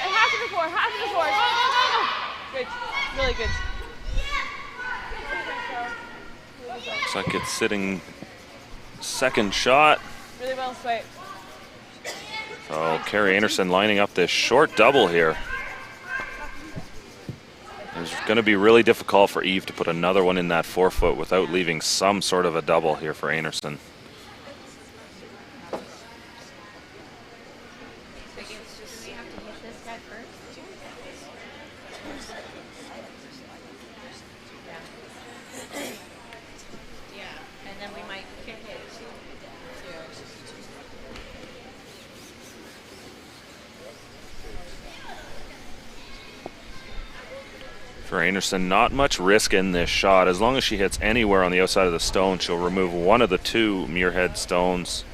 Half of the four. Go. Good. Really good. Looks like it's sitting second shot. Really well swiped. So Carrie Anderson lining up this short double here. It's going to be really difficult for Eve to put another one in that 4 foot without leaving some sort of a double here for Anderson. For Anderson, not much risk in this shot. As long as she hits anywhere on the outside of the stone, she'll remove one of the two Muirhead stones.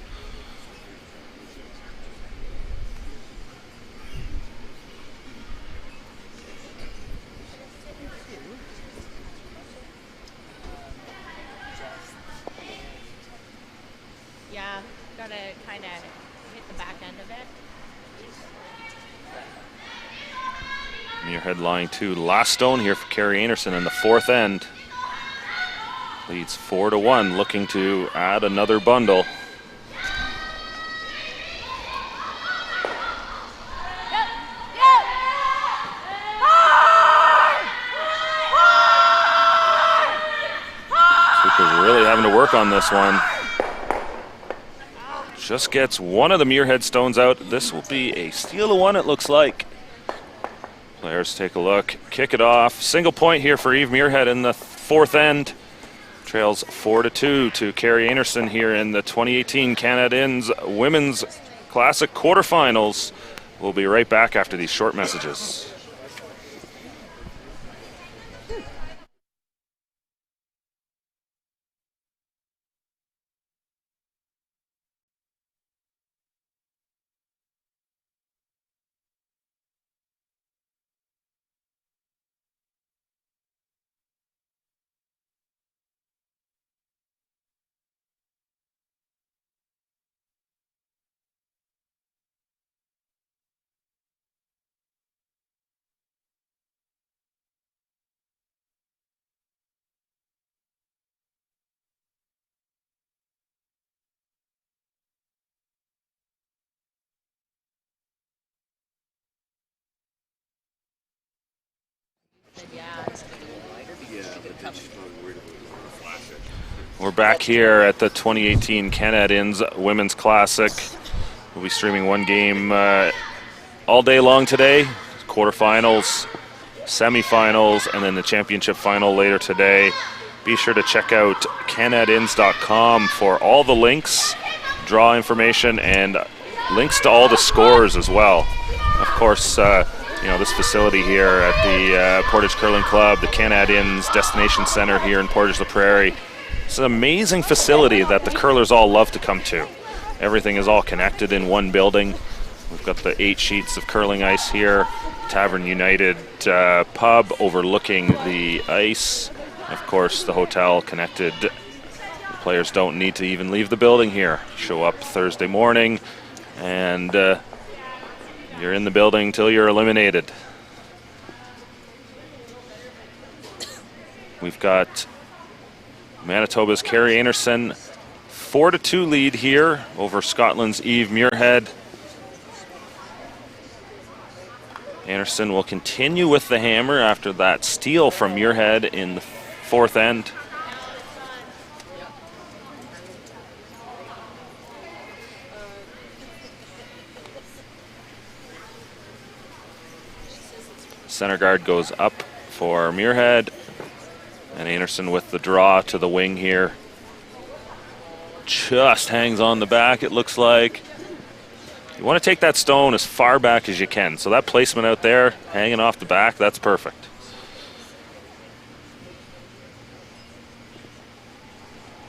Yeah, gotta kind of hit the back end of it. Muirhead lying to last stone here for Carrie Anderson in the 4th end. Leads 4-1, looking to add another bundle. Cooper's really having to work on this one. Just gets one of the Muirhead stones out. This will be a steal of one, it looks like. Players take a look, kick it off. Single point here for Eve Muirhead in the 4th end. Trails 4-2 to Carrie Anderson here in the 2018 Canad Inns Women's Classic quarterfinals. We'll be right back after these short messages. We're back here at the 2018 Canad Inns Women's Classic. We'll be streaming one game all day long today. Quarterfinals, semifinals, and then the championship final later today. Be sure to check out canadins.com for all the links, draw information, and links to all the scores as well. Of course, this facility here at the Portage Curling Club, the Canad Inns Destination Center here in Portage la Prairie. It's an amazing facility that the curlers all love to come to. Everything is all connected in one building. We've got the 8 sheets of curling ice here, Tavern United pub overlooking the ice. Of course, the hotel connected. The players don't need to even leave the building here. Show up Thursday morning and you're in the building till you're eliminated. We've got Manitoba's Carrie Anderson 4-2 lead here over Scotland's Eve Muirhead. Anderson will continue with the hammer after that steal from Muirhead in the 4th end. Center guard goes up for Muirhead, and Anderson with the draw to the wing here. Just hangs on the back, it looks like. You want to take that stone as far back as you can. So that placement out there, hanging off the back, that's perfect.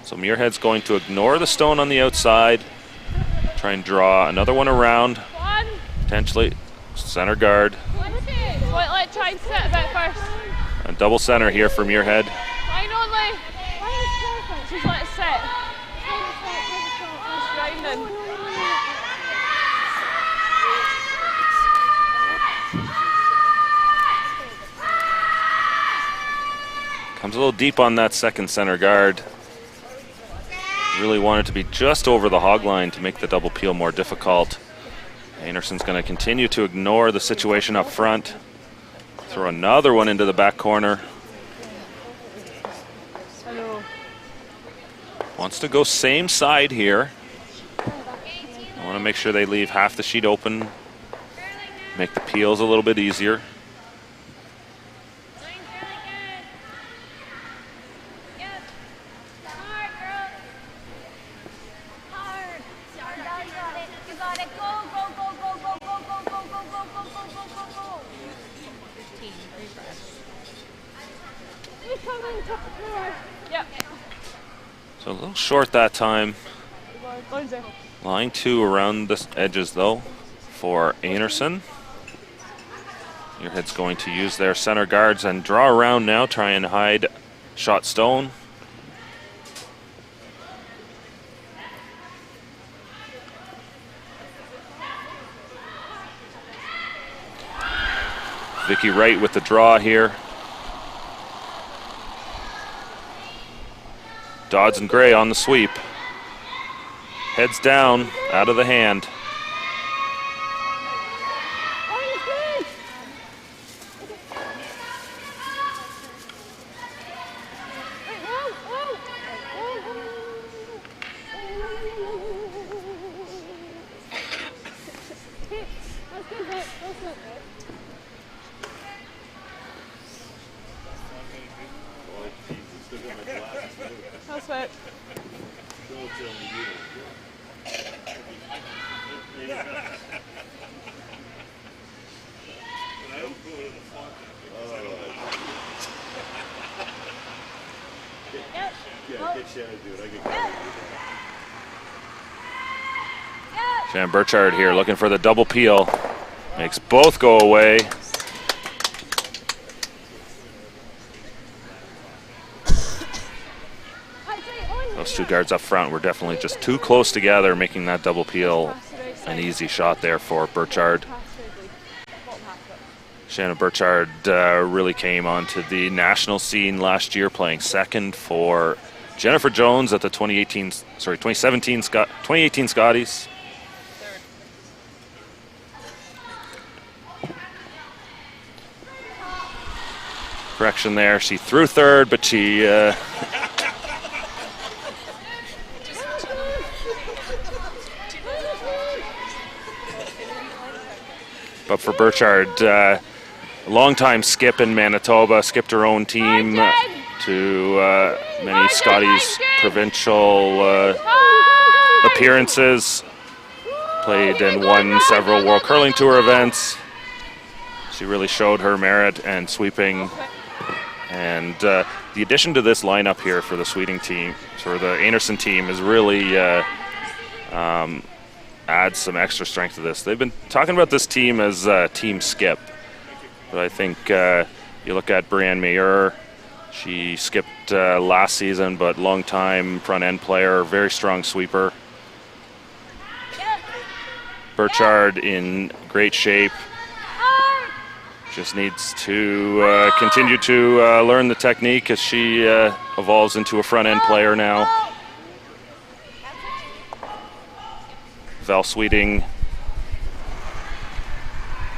So Muirhead's going to ignore the stone on the outside, try and draw another one around, potentially center guard. Let's try and sit a bit first. A double center here for Muirhead. Line only. Just let it sit. Just rounding. Comes a little deep on that second center guard. Really wanted to be just over the hog line to make the double peel more difficult. Anderson's going to continue to ignore the situation up front. Throw another one into the back corner. Wants to go same side here. I want to make sure they leave half the sheet open. Make the peels a little bit easier. So a little short that time. Line 2 around the edges though for Anderson. Muirhead's going to use their center guards and draw around now, try and hide shot stone. Vicky Wright with the draw here. Dodds and Gray on the sweep. Heads down, out of the hand. Shannon Burchard here looking for the double peel. Makes both go away. Those two guards up front were definitely just too close together, making that double peel an easy shot there for Burchard. Shannon Burchard really came onto the national scene last year, playing second for Jennifer Jones at the 2017 Scotties. Correction there, she threw third, but she but for Burchard, long-time skip in Manitoba, skipped her own team to many Scotties provincial appearances, played and won several World Curling Tour events. She really showed her merit and sweeping. And the addition to this lineup here for the Sweeting team, for the Anderson team, is really adds some extra strength to this. They've been talking about this team as Team Skip, but I think you look at Brianne Mayer, she skipped last season, but long-time front-end player, very strong sweeper. Burchard in great shape. Just needs to continue to learn the technique as she evolves into a front-end player now. Val Sweeting,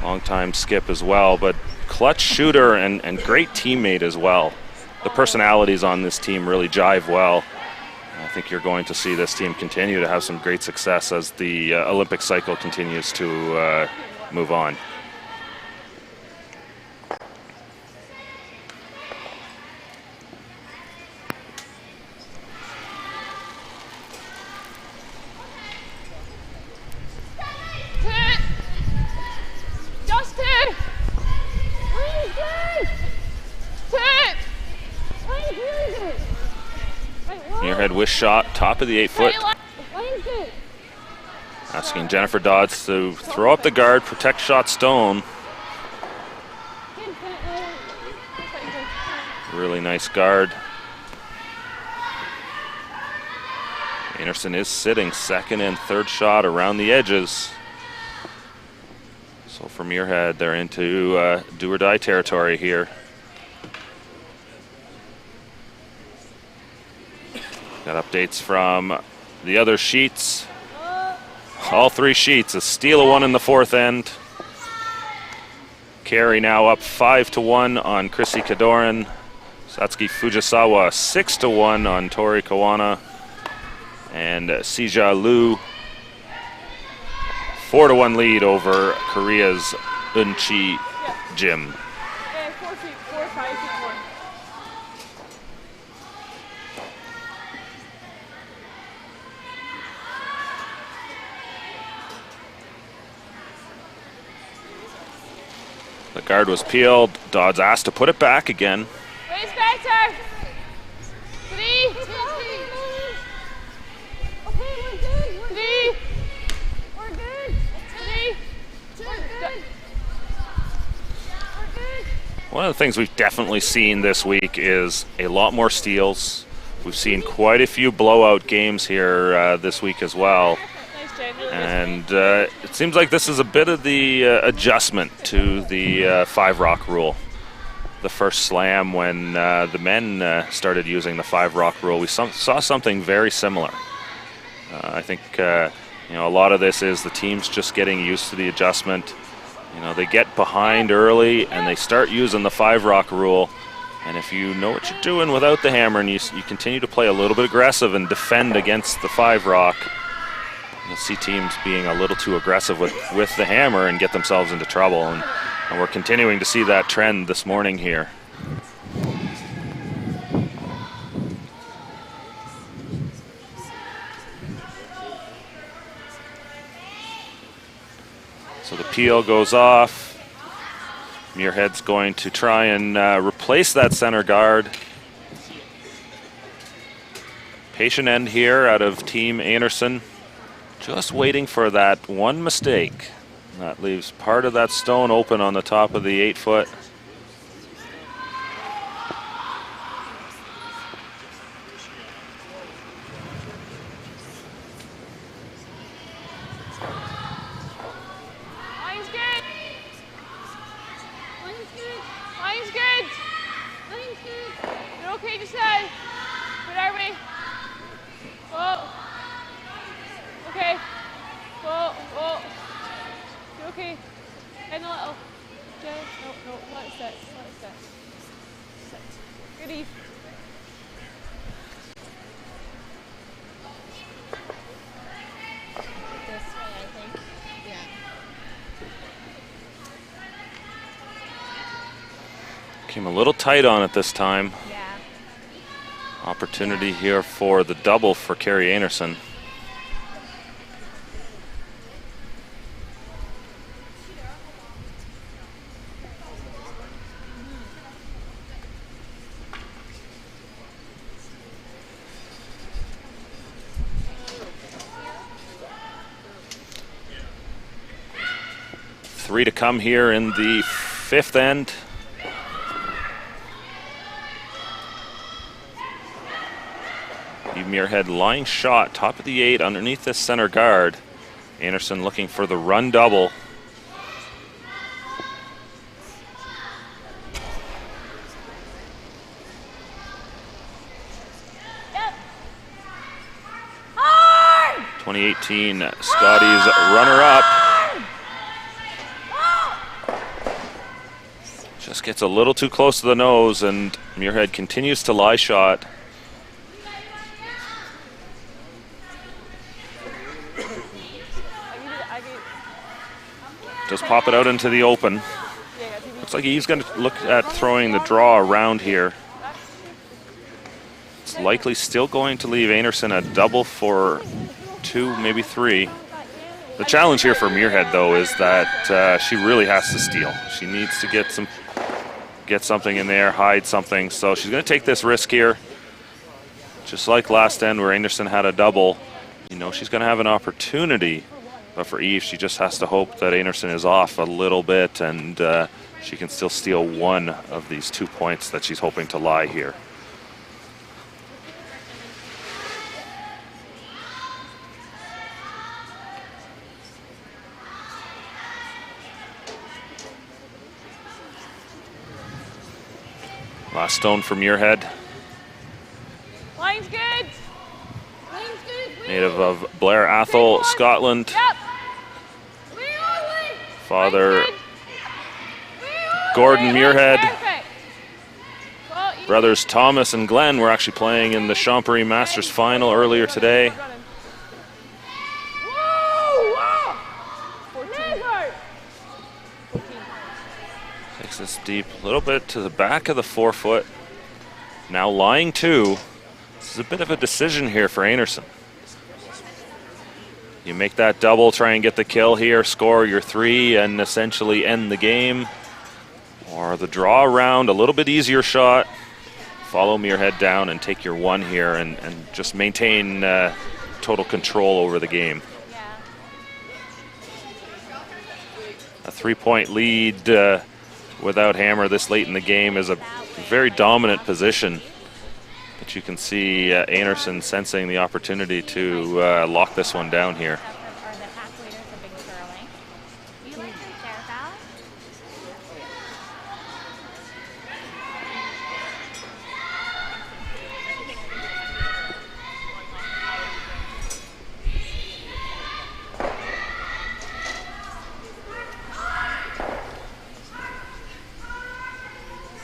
long-time skip as well, but clutch shooter and great teammate as well. The personalities on this team really jive well. I think you're going to see this team continue to have some great success as the Olympic cycle continues to move on. Muirhead with shot, top of the 8-foot. Asking Jennifer Dodds to throw up the guard, protect shot stone. Really nice guard. Anderson is sitting second and third shot around the edges. So for Muirhead, they're into do or die territory here. Got updates from the other sheets. All three sheets. A steal of one in the fourth end. Carey now up 5-1 on Chrissy Kadoran. Satsuki Fujisawa 6-1 on Tori Kawana. And Sija Liu 4-1 lead over Korea's Unchi Jim. The guard was peeled. Dodds asked to put it back again. Way better. 3. Okay, we're good. 3. We're good. 3. We're good. We're good. One of the things we've definitely seen this week is a lot more steals. We've seen quite a few blowout games here this week as well. And it seems like this is a bit of the adjustment to the 5-rock rule. The first slam, when the men started using the 5-rock rule, we saw something very similar. I think a lot of this is the teams just getting used to the adjustment. They get behind early and they start using the 5-rock rule. And if you know what you're doing without the hammer and you continue to play a little bit aggressive and defend against the 5-rock, you'll see teams being a little too aggressive with the hammer and get themselves into trouble. And we're continuing to see that trend this morning here. So the peel goes off. Muirhead's going to try and replace that center guard. Patient end here out of Team Anderson. Just waiting for that one mistake. That leaves part of that stone open on the top of the 8-foot. Line's good. Line's good. You're okay just now. Where are we? Oh. Okay. Oh. You're okay. In a little. Okay. No. Let it sit. Sit. Good eve. This way, I think. Yeah. Came a little tight on it this time. Yeah. Opportunity here for the double for Carrie Anderson. Three to come here in the 5th end. Muirhead lying shot, top of the 8, underneath the center guard. Anderson looking for the run double. Yep. 2018 Scotties runner-up. Just gets a little too close to the nose, and Muirhead continues to lie shot. Just pop it out into the open. Looks like he's going to look at throwing the draw around here. It's likely still going to leave Anderson a double for 2, maybe 3. The challenge here for Muirhead, though, is that she really has to steal. She needs to get something in there, hide something. So she's going to take this risk here. Just like last end where Anderson had a double, you know she's going to have an opportunity. But for Eve, she just has to hope that Anderson is off a little bit and she can still steal one of these 2 points that she's hoping to lie here. Last stone for Muirhead. Line's good. Native of Blair Athol, Scotland. Yep. Father Gordon Muirhead. Perfect. Brothers Thomas and Glenn were actually playing in the Champery Masters final earlier today. Takes this deep a little bit to the back of the 4-foot. Now lying 2. This is a bit of a decision here for Anderson. You make that double, try and get the kill here, score your 3, and essentially end the game. Or the draw around, a little bit easier shot. Follow Muirhead down and take your 1 here and just maintain total control over the game. A 3-point lead without hammer this late in the game is a very dominant position. But you can see Anderson sensing the opportunity to lock this one down here.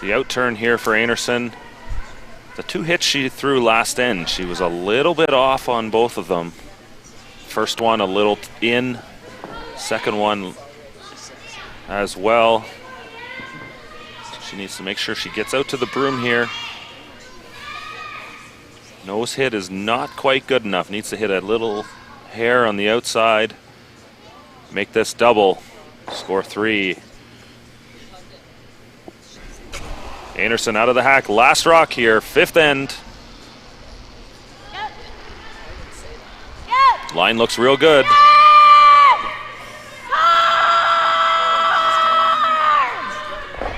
The out-turn here for Anderson. The 2 hits she threw last end, she was a little bit off on both of them. First one a little in, second one as well. So she needs to make sure she gets out to the broom here. Nose hit is not quite good enough, needs to hit a little hair on the outside. Make this double, score 3. Anderson out of the hack, last rock here, 5th end. Line looks real good.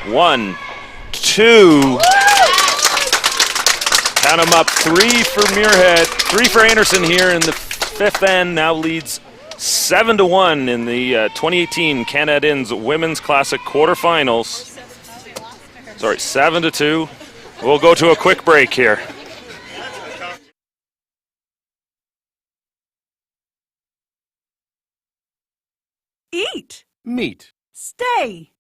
1, 2. Count them up. 3 for Muirhead. 3 for Anderson here in the fifth end. Now leads 7-1 in the 2018 Canad Inns Women's Classic quarterfinals. Sorry, 7-2. We'll go to a quick break here. Eat. Meet. Stay.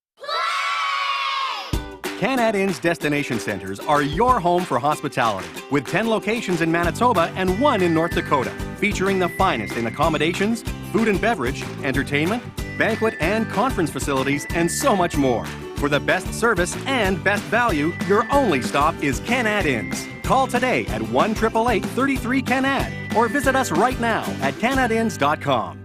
Canad Inns Destination Centers are your home for hospitality, with 10 locations in Manitoba and 1 in North Dakota, featuring the finest in accommodations, food and beverage, entertainment, banquet and conference facilities, and so much more. For the best service and best value, your only stop is Canad Inns. Call today at 1-888-33-CANAD or visit us right now at canadinns.com.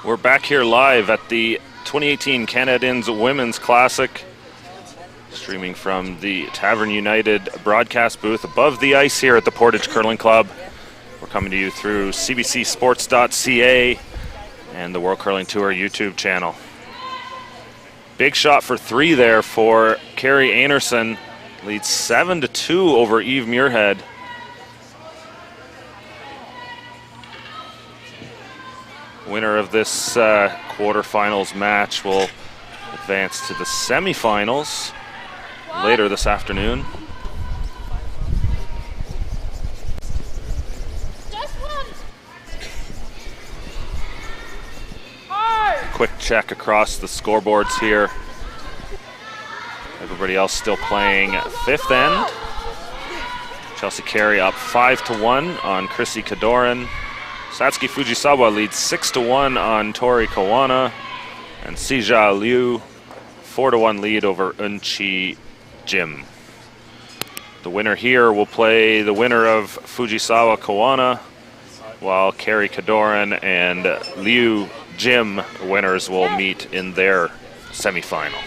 We're back here live at the 2018 Canad Inns Women's Classic, streaming from the Tavern United broadcast booth above the ice here at the Portage Curling Club. We're coming to you through cbcsports.ca and the World Curling Tour YouTube channel. Big shot for 3 there for Carrie Anderson. Leads 7-2 over Eve Muirhead. Winner of this quarterfinals match will advance to the semifinals later this afternoon. Quick check across the scoreboards here. Everybody else still playing fifth end. Chelsea Carey up 5-1 on Chrissy Kadoran. Satsuki Fujisawa leads 6-1 on Tori Kawana, and Sija Liu 4-1 lead over Unchi Jim. The winner here will play the winner of Fujisawa Kawana, while Carey Kadoran and Liu Jim winners will meet in their semifinal.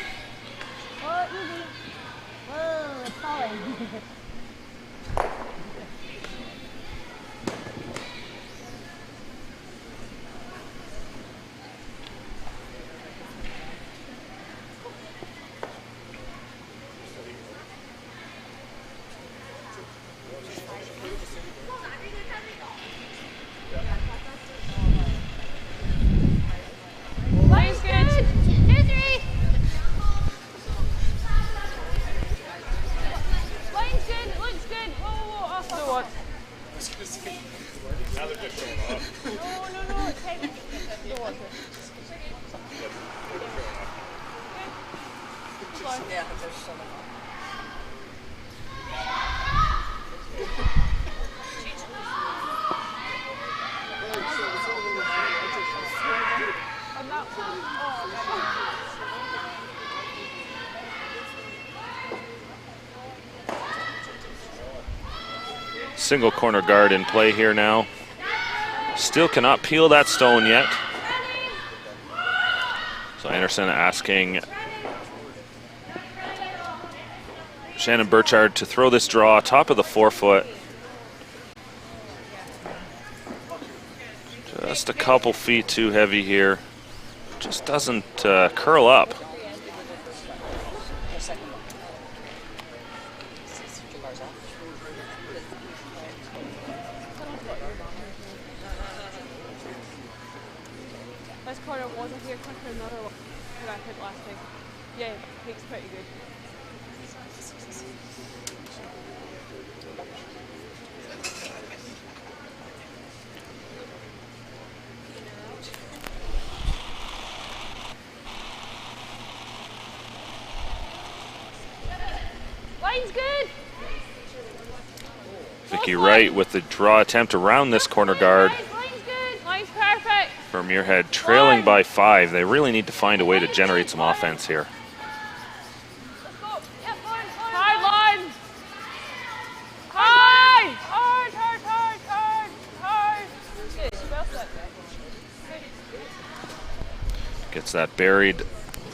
Single corner guard in play here now. Still cannot peel that stone yet. So Anderson asking Shannon Burchard to throw this draw top of the forefoot. Just a couple feet too heavy here. just doesn't curl up. This corner wasn't here, quicker another one that I hit last time. Yeah, Kate's pretty good. Line's good. Vicky Wright with the draw attempt around this corner guard. Line's good. Line's perfect. For Muirhead trailing by 5. They really need to find a way to generate some offense here. Let's go. Yep, hard line. Hard. Hard, hard, hard, hard, hard. Good. Well set. Good. Gets that buried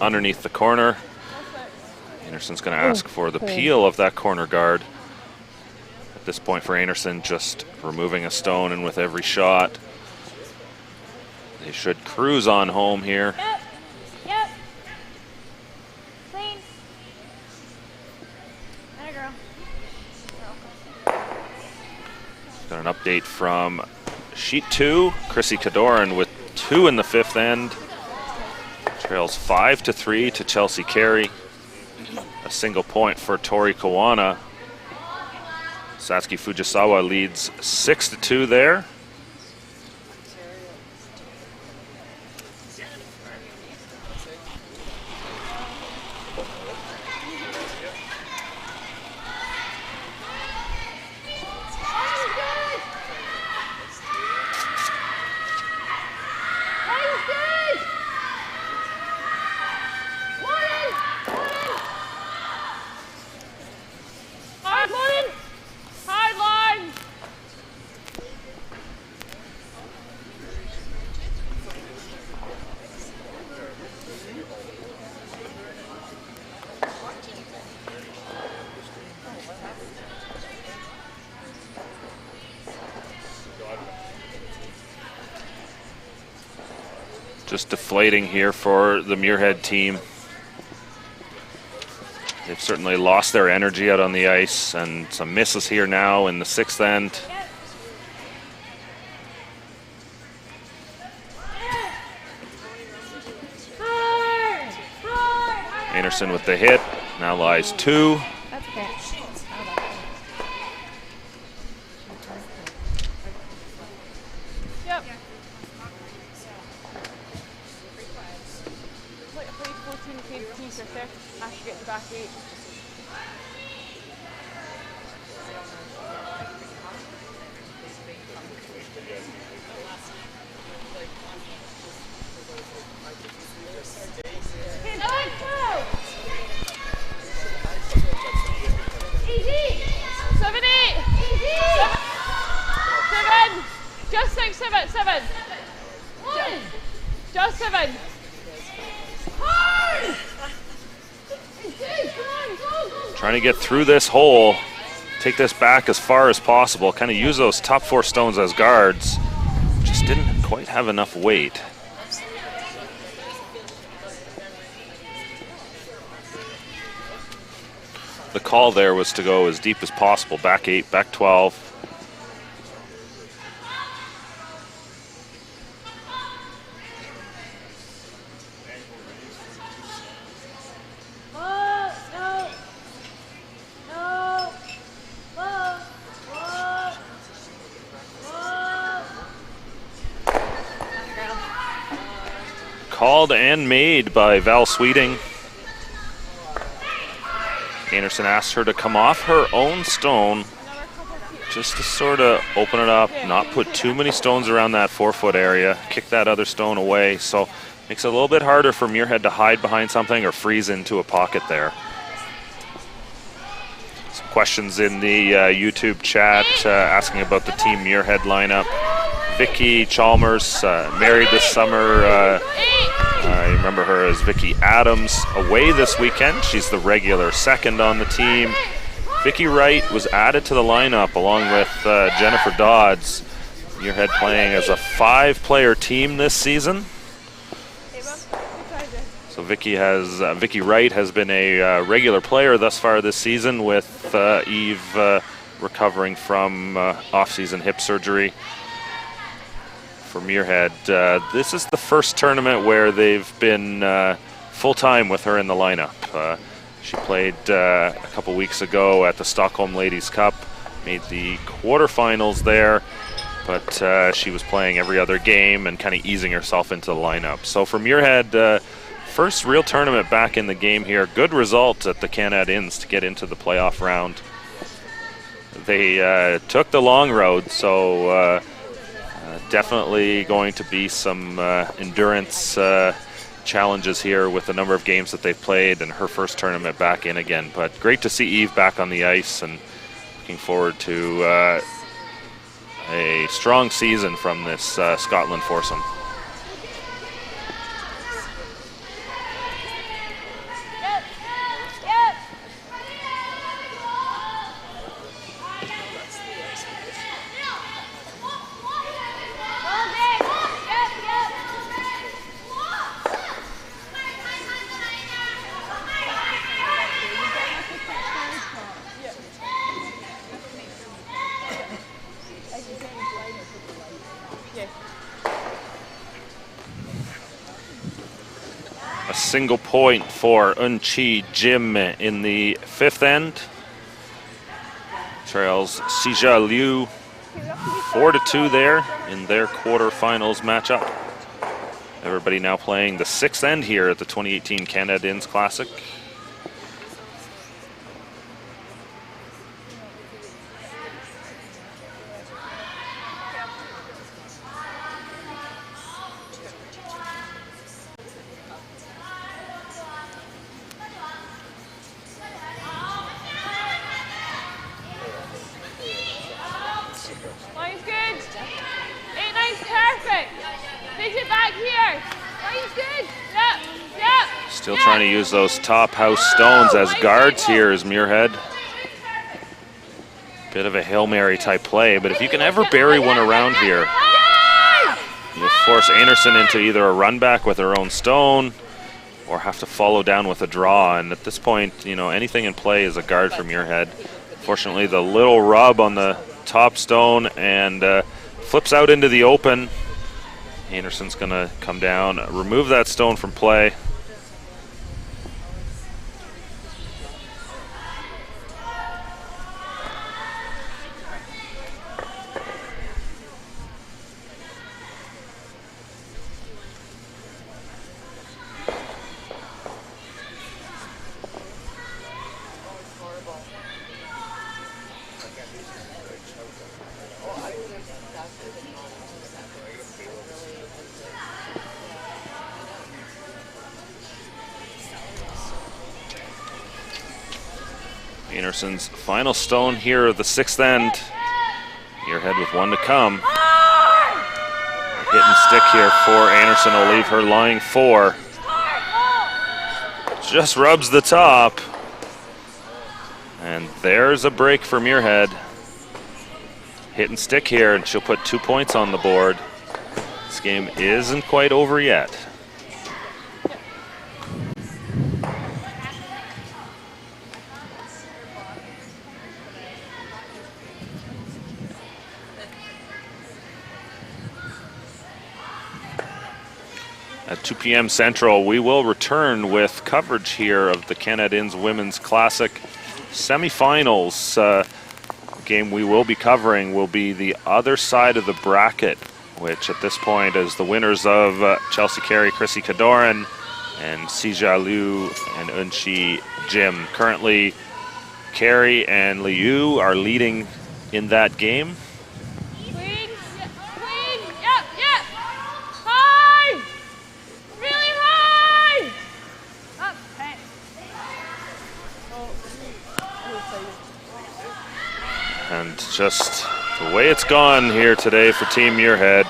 underneath the corner. Anderson's going to ask for the peel of that corner guard. At this point for Anderson, just removing a stone, and with every shot, they should cruise on home here. Yep. Yep. Clean. There, girl. Got an update from Sheet 2. Chrissy Kadoran with 2 in the 5th end. Trails 5-3 to Chelsea Carey. A single point for Tori Kawana. Satsuki Fujisawa leads 6-2 there. Just deflating here for the Muirhead team. They've certainly lost their energy out on the ice, and some misses here now in the 6th end. Anderson with the hit, now lies 2. That's okay. Yep. Like a play 14 came to teaser there after you get the back 8. Just 6, 7, 7. Just 7. Hard! Trying to get through this hole, take this back as far as possible, kind of use those top 4 stones as guards. Just didn't quite have enough weight. The call there was to go as deep as possible, back 8, back 12. Called and made by Val Sweeting. Anderson asked her to come off her own stone just to sort of open it up, not put too many stones around that 4-foot area, kick that other stone away. So makes it a little bit harder for Muirhead to hide behind something or freeze into a pocket there. Some questions in the YouTube chat asking about the Team Muirhead lineup. Vicky Chalmers, married this summer. I remember her as Vicky Adams, away this weekend. She's the regular second on the team. Vicky Wright was added to the lineup along with Jennifer Dodds. Muirhead playing as a 5-player team this season. Vicky Wright has been a regular player thus far this season, with Eve recovering from off-season hip surgery. For Muirhead, this is the first tournament where they've been full-time with her in the lineup. She played a couple weeks ago at the Stockholm Ladies Cup, made the quarterfinals there, but she was playing every other game and kind of easing herself into the lineup. So for Muirhead, first real tournament back in the game here. Good result at the Canad Inns to get into the playoff round. They took the long road, so definitely going to be some endurance challenges here with the number of games that they've played and her first tournament back in again. But great to see Eve back on the ice, and looking forward to a strong season from this Scotland foursome. Single point for Unchi Jim in the fifth end. Trails Sija Liu 4-2 there in their quarterfinals matchup. Everybody now playing the sixth end here at the 2018 Canad Inns Classic. Still trying to use those top house stones as guards here is Muirhead. Bit of a Hail Mary type play, but if you can ever bury one around here, you'll force Anderson into either a run back with her own stone or have to follow down with a draw. And at this point, you know, anything in play is a guard for Muirhead. Fortunately, the little rub on the top stone and flips out into the open. Anderson's gonna come down, remove that stone from play. Anderson's final stone here of the sixth end. Muirhead with one to come. Hit and stick here for Anderson will leave her lying 4. Just rubs the top. And there's a break for Muirhead. Hit and stick here, and she'll put 2 points on the board. This game isn't quite over yet. At 2 p.m. Central, we will return with coverage here of the Canad Inns Women's Classic semifinals. Game we will be covering will be the other side of the bracket, which at this point is the winners of Chelsea Carey, Chrissy Kadoran, and Sija Liu and Unchi Jim. Currently, Carey and Liu are leading in that game. And just the way it's gone here today for Team Muirhead.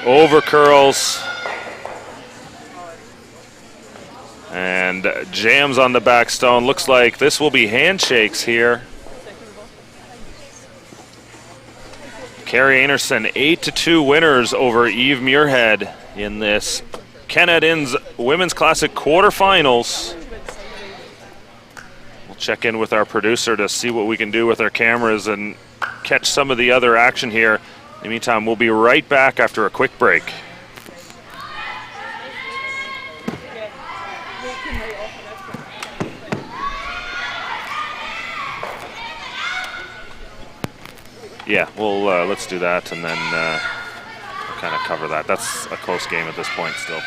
Over curls. And jams on the back stone. Looks like this will be handshakes here. Carrie Anderson, 8-2 winners over Eve Muirhead in this Canad Inn's Women's Classic quarterfinals. We'll check in with our producer to see what we can do with our cameras and catch some of the other action here. In the meantime, we'll be right back after a quick break. Yeah, we'll let's do that, and then we'll kind of cover that. That's a close game at this point still.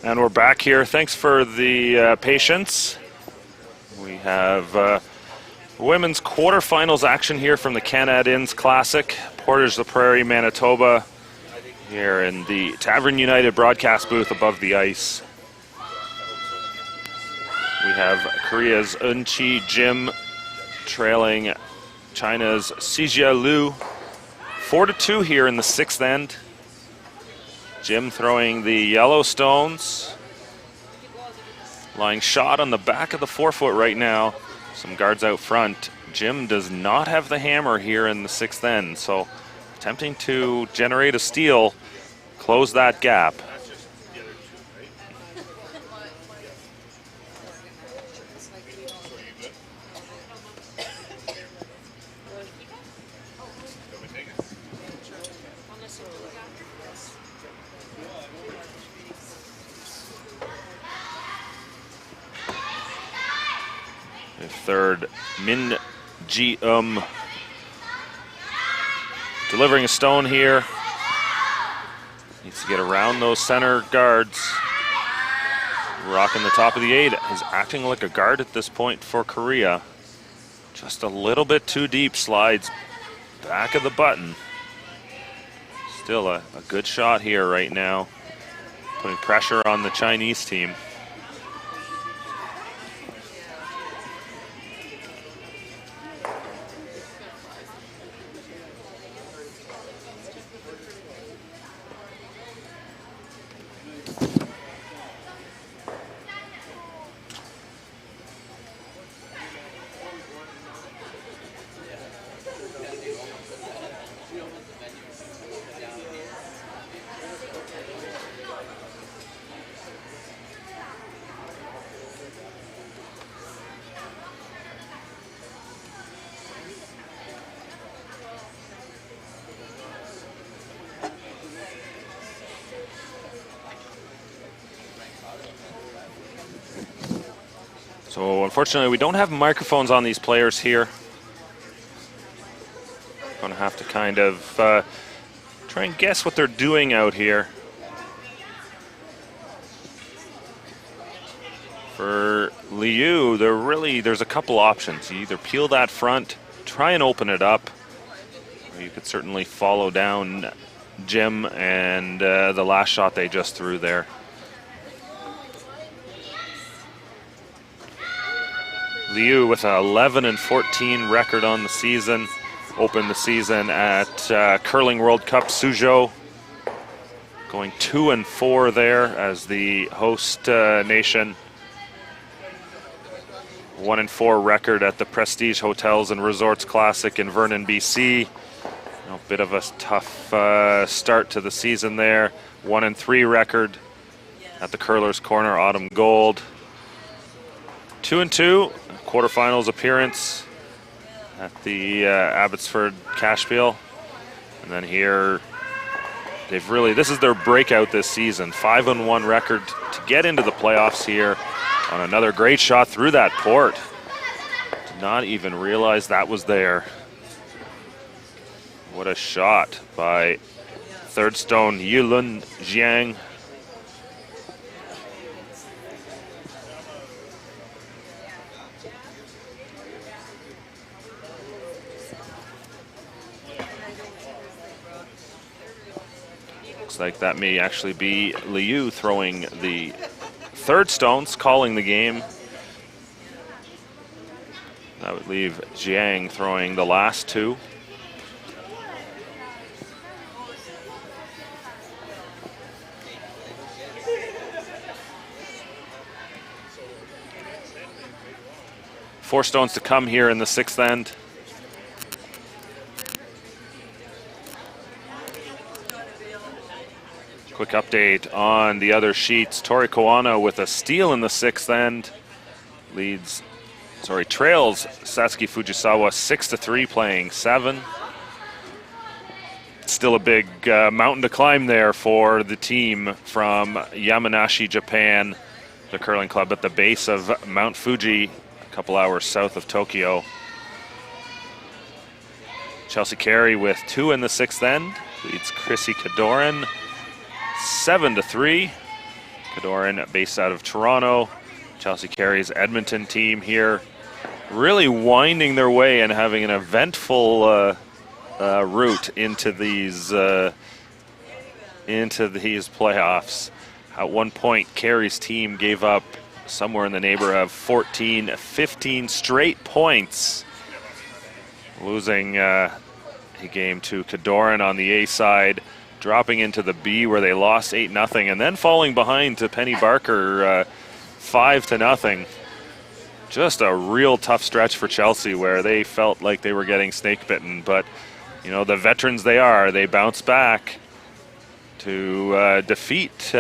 And we're back here. Thanks for the patience. We have women's quarterfinals action here from the Canad Inns Classic, Portage la Prairie, Manitoba, here in the Tavern United broadcast booth above the ice. We have Korea's Eunchi Jim trailing China's Sijia Liu 4-2 here in the sixth end. Jim throwing the yellow stones. Lying shot on the back of the forefoot right now. Some guards out front. Jim does not have the hammer here in the 6th end, so attempting to generate a steal, close that gap. Third, Min Ji delivering a stone here. Needs to get around those center guards. Rocking the top of the 8 is acting like a guard at this point for Korea. Just a little bit too deep, slides back of the button. Still a good shot here right now, putting pressure on the Chinese team. So unfortunately, we don't have microphones on these players here. Going to have to kind of try and guess what they're doing out here. For Liu, there's a couple options. You either peel that front, try and open it up, or you could certainly follow down Jim and the last shot they just threw there. Liu with an 11-14 record on the season. Opened the season at Curling World Cup Suzhou. Going 2-4 there as the host nation. 1-4 record at the Prestige Hotels and Resorts Classic in Vernon, BC. A bit of a tough start to the season there. 1-3 record at the Curler's Corner Autumn Gold. 2-2. Quarterfinals appearance at the Abbotsford Cashpeel. And then here, this is their breakout this season. 5-1 record to get into the playoffs here on another great shot through that port. Did not even realize that was there. What a shot by third stone Yulun Jiang. Like that may actually be Liu throwing the third stones, calling the game. That would leave Jiang throwing the last two. Four stones to come here in the 6th end. Quick update on the other sheets. Tori Koano with a steal in the 6th end. Trails Satsuki Fujisawa 6-3, playing 7. Still a big mountain to climb there for the team from Yamanashi, Japan. The curling club at the base of Mount Fuji, a couple hours south of Tokyo. Chelsea Carey with 2 in the 6th end. Leads Chrissy Kadoran 7-3. Kadoran based out of Toronto. Chelsea Carey's Edmonton team here really winding their way and having an eventful route into these playoffs. At one point, Carey's team gave up somewhere in the neighborhood of 15 straight points, losing a game to Kadoran on the A side, dropping into the B where they lost 8-0, and then falling behind to Penny Barker 5-0. Just a real tough stretch for Chelsea where they felt like they were getting snake bitten, but you know, the veterans they are, they bounce back to defeat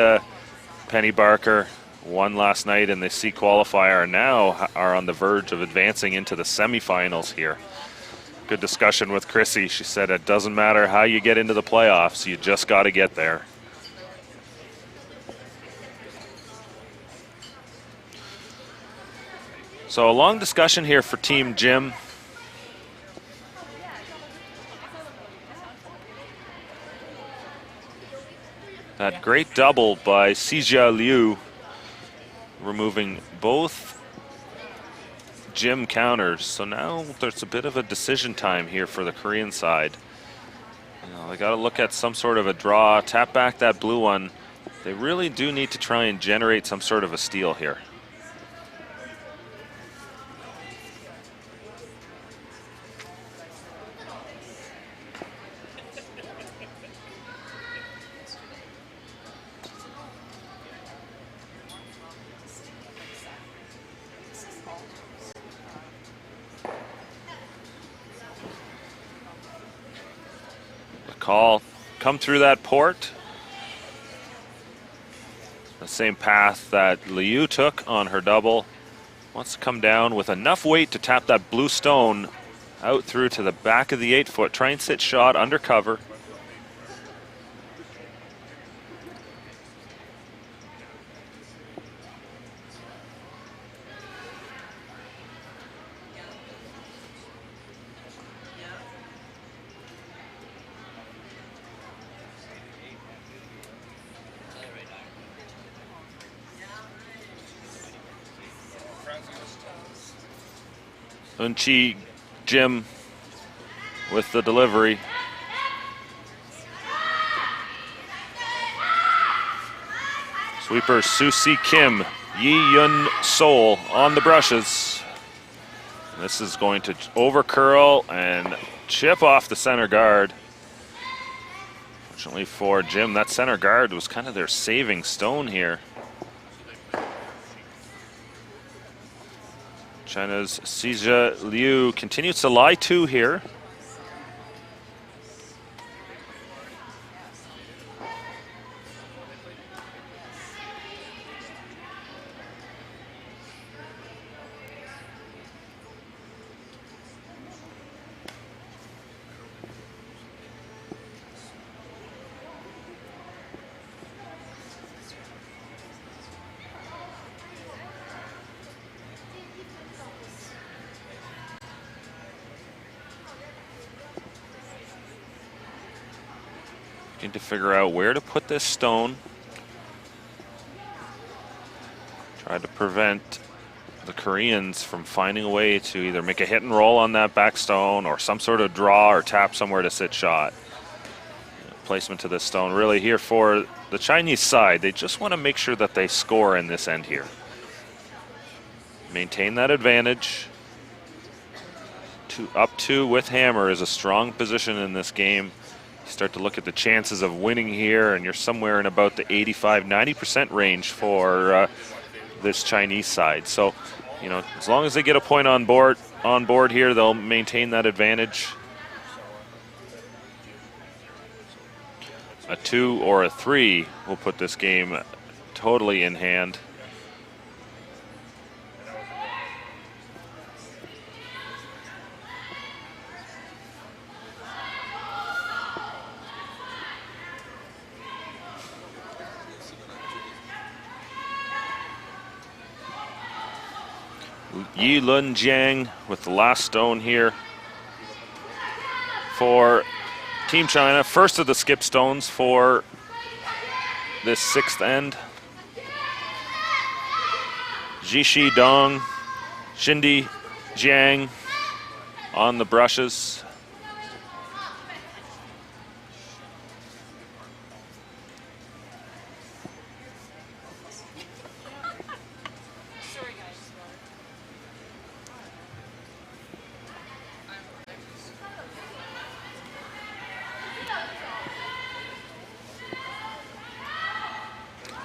Penny Barker. Won last night in the C qualifier, and now are on the verge of advancing into the semifinals here. Good discussion with Chrissy. She said it doesn't matter how you get into the playoffs, you just got to get there. So a long discussion here for Team Jim. That great double by Sijia Liu, removing both Jim counters. So now there's a bit of a decision time here for the Korean side. You know, they got to look at some sort of a draw, tap back that blue one. They really do need to try and generate some sort of a steal here. Call, come through that port. The same path that Liu took on her double. Wants to come down with enough weight to tap that blue stone out through to the back of the 8-foot. Try and sit shot under cover. Unchi Jim with the delivery. Sweeper Susie Kim, Yi Yun Sol on the brushes. This is going to over curl and chip off the center guard. Fortunately for Jim, that center guard was kind of their saving stone here. China's Sijia Liu continues to lie two here. Need to figure out where to put this stone. Try to prevent the Koreans from finding a way to either make a hit and roll on that back stone or some sort of draw or tap somewhere to sit shot. Placement to this stone really here for the Chinese side. They just want to make sure that they score in this end here. Maintain that advantage. Up two with hammer is a strong position in this game. Start to look at the chances of winning here, and you're somewhere in about the 85-90% range for this Chinese side. So, you know, as long as they get a point on board here, they'll maintain that advantage. A 2 or a 3 will put this game totally in hand. Yi Lun Jiang with the last stone here for Team China. First of the skip stones for this sixth end. Jishi Dong, Shindi Jiang on the brushes.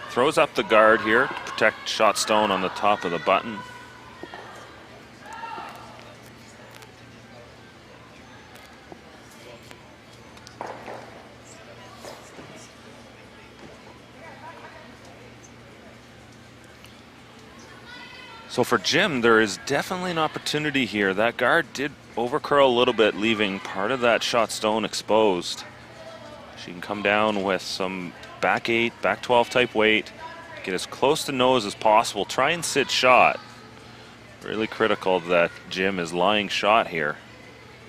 Throws up the guard here to protect shot stone on the top of the button. So for Jim, there is definitely an opportunity here. That guard did overcurl a little bit, leaving part of that shot stone exposed. She can come down with some back 8, back 12 type weight, get as close to nose as possible, try and sit shot. Really critical that Jim is lying shot here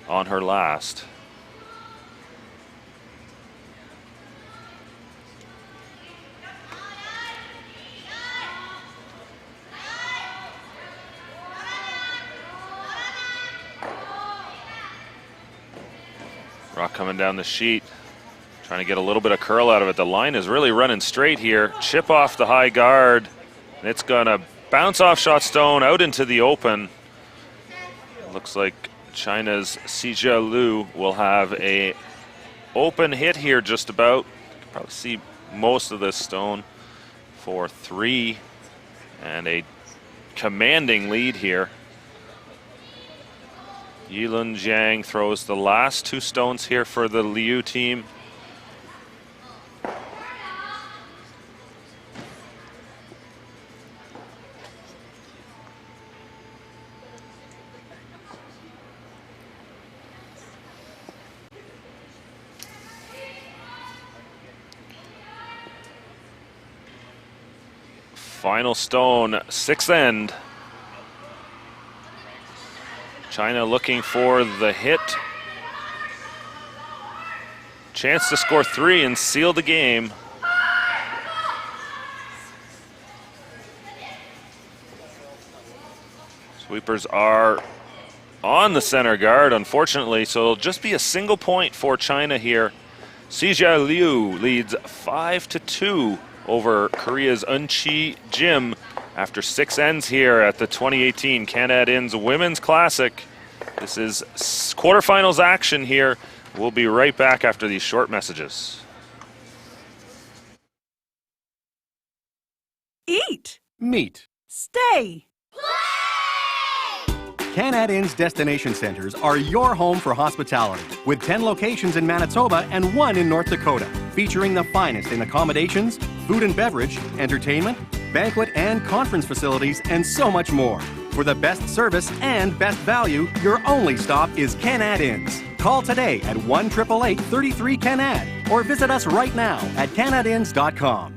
on her last. Rock coming down the sheet, trying to get a little bit of curl out of it. The line is really running straight here. Chip off the high guard, and it's gonna bounce off shot stone out into the open. Looks like China's Xijia Liu will have a open hit here just about. You can probably see most of this stone for 3, and a commanding lead here. Yilun Jiang throws the last 2 stones here for the Liu team. Final stone, 6th end. China looking for the hit. Chance to score 3 and seal the game. Sweepers are on the center guard, unfortunately, so it'll just be a single point for China here. Xijia Liu leads 5-2 over Korea's Unchi Jim after 6 ends here at the 2018 Canad Inns Women's Classic. This is quarterfinals action here. We'll be right back after these short messages. Eat. Meet. Stay. Canad Inns Destination Centers are your home for hospitality, with 10 locations in Manitoba and 1 in North Dakota, featuring the finest in accommodations, food and beverage, entertainment, banquet and conference facilities, and so much more. For the best service and best value, your only stop is Canad Inns. Call today at 1-888-33-CANAD or visit us right now at canadinns.com.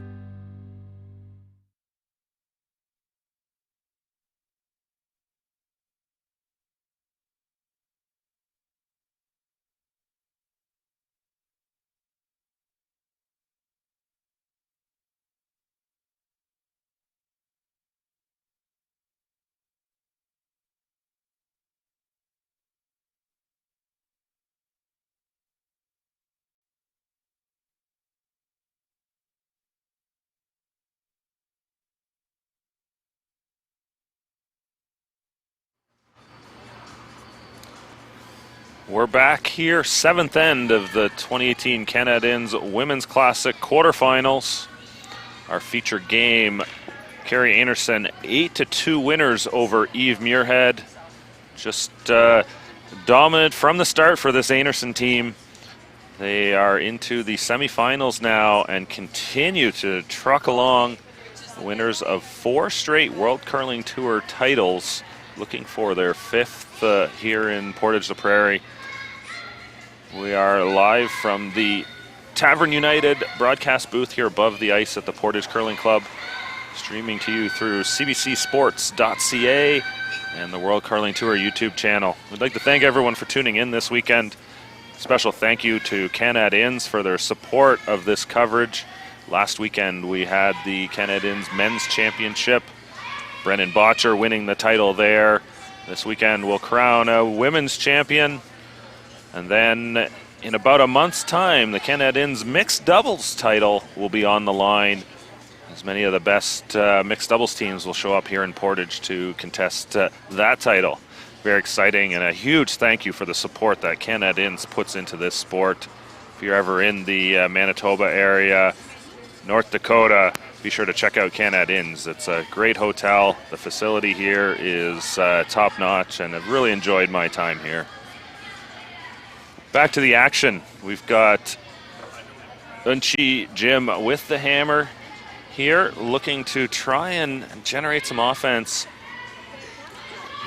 We're back here, 7th end of the 2018 Canad Inns Women's Classic quarterfinals. Our featured game, Carrie Anderson, 8-2 winners over Eve Muirhead. Just dominant from the start for this Anderson team. They are into the semifinals now and continue to truck along. Winners of 4 straight World Curling Tour titles, looking for their 5th here in Portage la Prairie. We are live from the Tavern United broadcast booth here above the ice at the Portage Curling Club, streaming to you through cbcsports.ca and the World Curling Tour YouTube channel. We'd like to thank everyone for tuning in this weekend. Special thank you to Canad Inns for their support of this coverage. Last weekend we had the Canad Inns Men's Championship. Brennan Botcher winning the title there. This weekend we'll crown a women's champion. And then in about a month's time, the Canad Inns mixed doubles title will be on the line, as many of the best mixed doubles teams will show up here in Portage to contest that title. Very exciting, and a huge thank you for the support that Canad Inns puts into this sport. If you're ever in the Manitoba area, North Dakota, be sure to check out Canad Inns. It's a great hotel. The facility here is top-notch, and I've really enjoyed my time here. Back to the action. We've got Unchi Jim with the hammer here, looking to try and generate some offense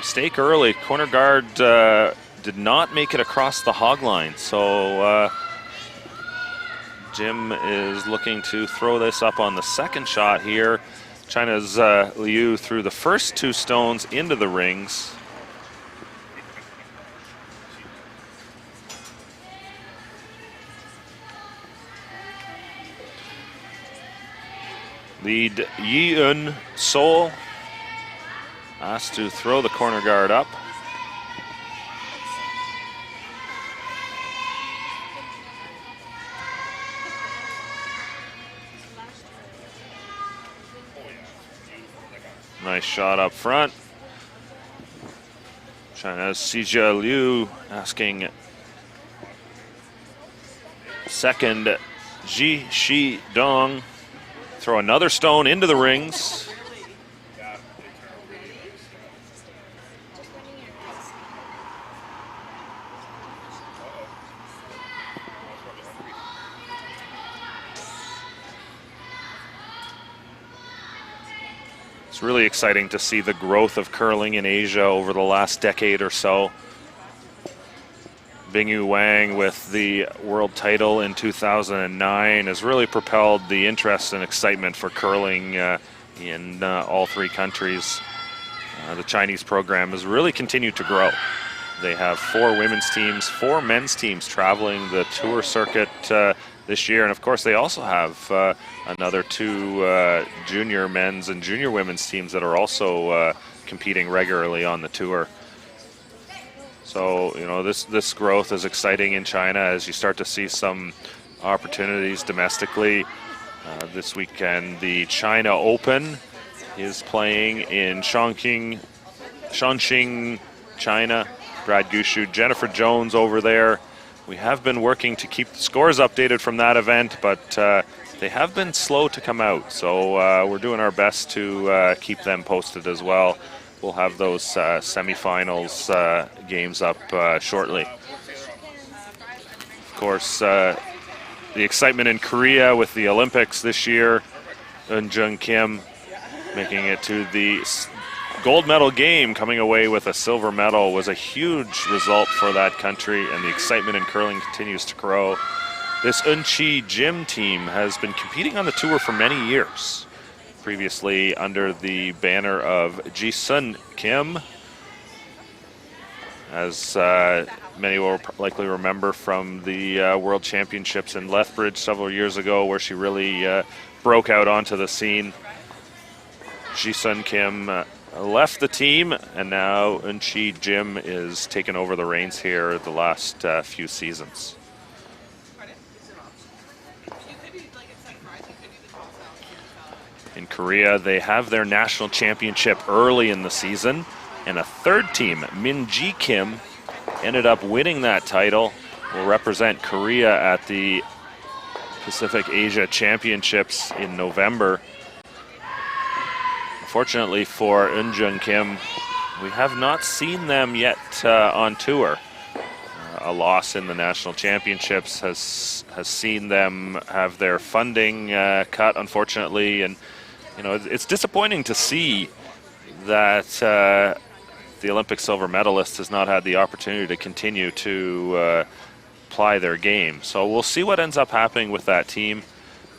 Mistake early. Corner guard did not make it across the hog line. So Jim is looking to throw this up on the second shot here. China's Liu threw the first 2 stones into the rings. Lead Yi-un Seoul asked to throw the corner guard up. Nice shot up front. China's Xijia Liu asking second Ji Shi Dong throw another stone into the rings. It's really exciting to see the growth of curling in Asia over the last decade or so. Bingyu Wang with the world title in 2009 has really propelled the interest and excitement for curling in all 3 countries. The Chinese program has really continued to grow. They have 4 women's teams, 4 men's teams traveling the tour circuit this year. And of course, they also have another 2 junior men's and junior women's teams that are also competing regularly on the tour. So, you know, this growth is exciting in China as you start to see some opportunities domestically. This weekend, the China Open is playing in Chongqing, China. Brad Gushu, Jennifer Jones over there. We have been working to keep the scores updated from that event, but they have been slow to come out. So we're doing our best to keep them posted as well. We'll have those semifinals games up shortly. Of course, the excitement in Korea with the Olympics this year. Eun Kim making it to the gold medal game, coming away with a silver medal was a huge result for that country, and the excitement in curling continues to grow. This Eunchi Gym team has been competing on the tour for many years, previously under the banner of Ji-sun Kim, as many will likely remember from the World Championships in Lethbridge several years ago, where she really broke out onto the scene. Ji-sun Kim left the team, and now Eunchi Jim is taking over the reins here the last few seasons. In Korea, they have their national championship early in the season, and a 3rd team, Min Ji Kim, ended up winning that title, will represent Korea at the Pacific Asia Championships in November. Unfortunately for Eun Kim, we have not seen them yet on tour. A loss in the national championships has seen them have their funding cut, unfortunately, and you know, it's disappointing to see that the Olympic silver medalist has not had the opportunity to continue to ply their game. So we'll see what ends up happening with that team.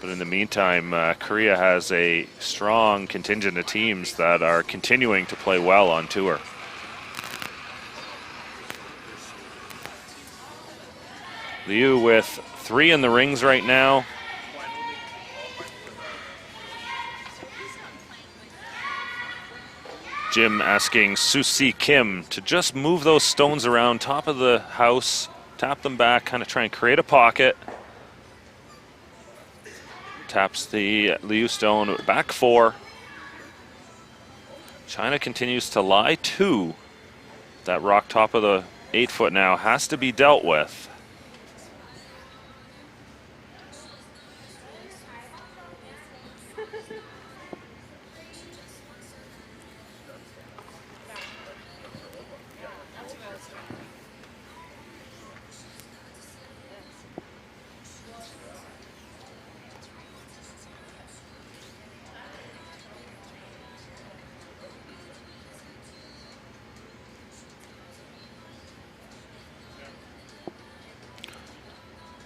But in the meantime, Korea has a strong contingent of teams that are continuing to play well on tour. Liu with 3 in the rings right now. Jim asking Susi Kim to just move those stones around top of the house, tap them back, kind of try and create a pocket. Taps the Liu stone back 4. China continues to lie 2. That rock top of the 8-foot now has to be dealt with.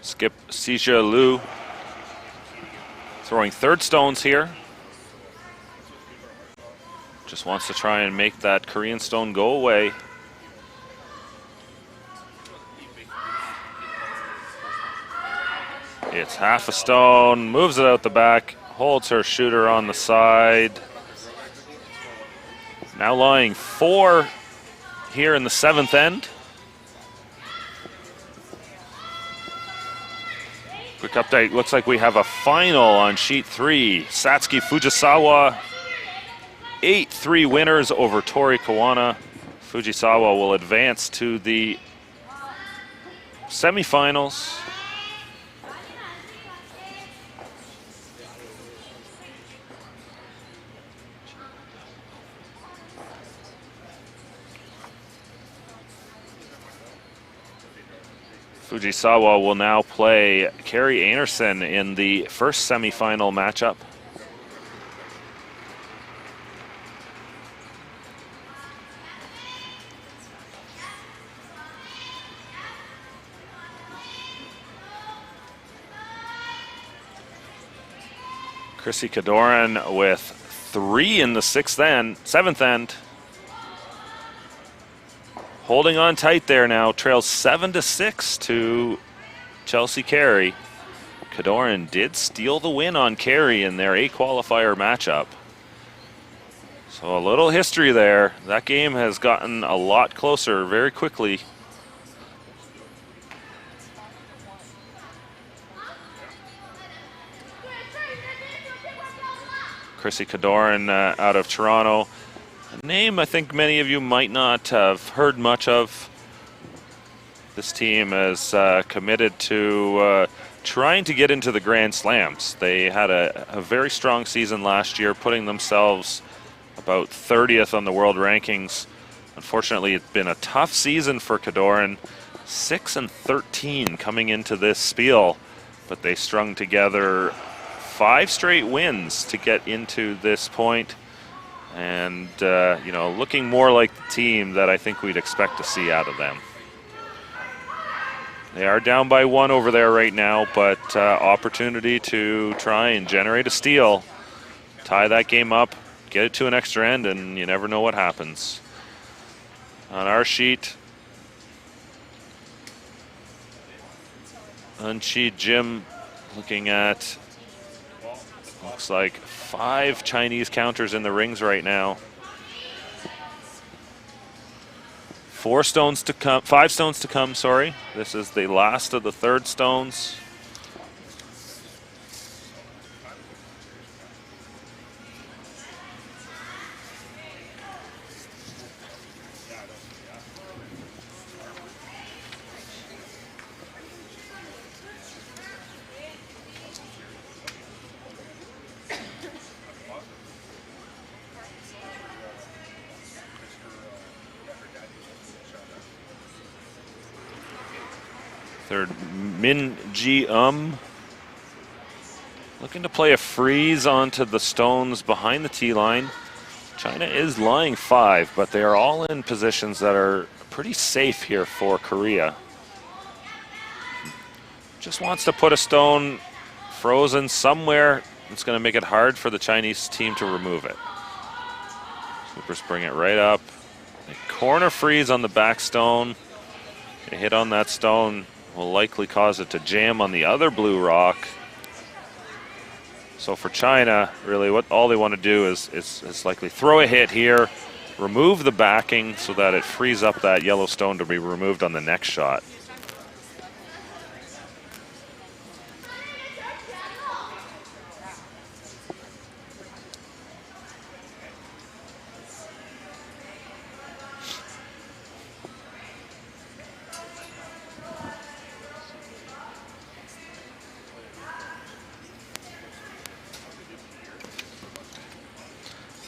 Skip Sija Liu throwing third stones here. Just wants to try and make that Korean stone go away. It's half a stone, moves it out the back, holds her shooter on the side. Now lying 4 here in the 7th end. Quick update, looks like we have a final on sheet 3. Satsuki Fujisawa, 8-3 winners over Tori Kawana. Fujisawa will advance to the semifinals. Fujisawa will now play Carrie Anderson in the first semifinal matchup. Chrissy Kadoran with 3 in the 7th end. Holding on tight there now, trails 7-6 to Chelsea Carey. Kadoran did steal the win on Carey in their A qualifier matchup. So a little history there. That game has gotten a lot closer very quickly. Chrissy Kadoran out of Toronto. A name I think many of you might not have heard much of. This team is committed to trying to get into the Grand Slams. They had a very strong season last year, putting themselves about 30th on the world rankings. Unfortunately, it's been a tough season for Kadoran. 6-13 coming into this spiel, but they strung together 5 straight wins to get into this point. And, you know, looking more like the team that I think we'd expect to see out of them. They are down by 1 over there right now, but opportunity to try and generate a steal, tie that game up, get it to an extra end, and you never know what happens. On our sheet, Unchi Jim looking at, looks like 5 Chinese counters in the rings right now. 5 stones to come, sorry. This is the last of the third stones. Third, Min Ji looking to play a freeze onto the stones behind the tee line. China is lying 5, but they are all in positions that are pretty safe here for Korea. Just wants to put a stone frozen somewhere that's going to make it hard for the Chinese team to remove it. Swoopers bring it right up. They corner freeze on the back stone. They hit on that stone. Will likely cause it to jam on the other blue rock. So for China, really what all they want to do is likely throw a hit here, remove the backing so that it frees up that yellow stone to be removed on the next shot.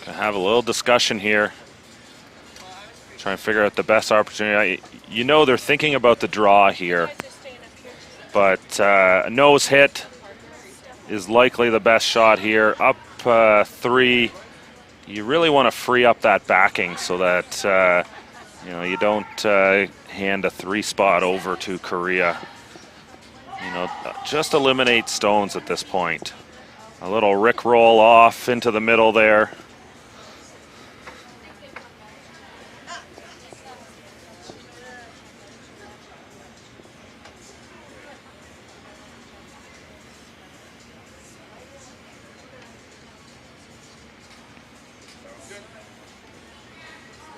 Have a little discussion here. Try and figure out the best opportunity. You know they're thinking about the draw here, but a nose hit is likely the best shot here. Up 3, you really want to free up that backing so that you know you don't hand a 3 spot over to Korea. you know, just eliminate stones at this point. A little Rick roll off into the middle there.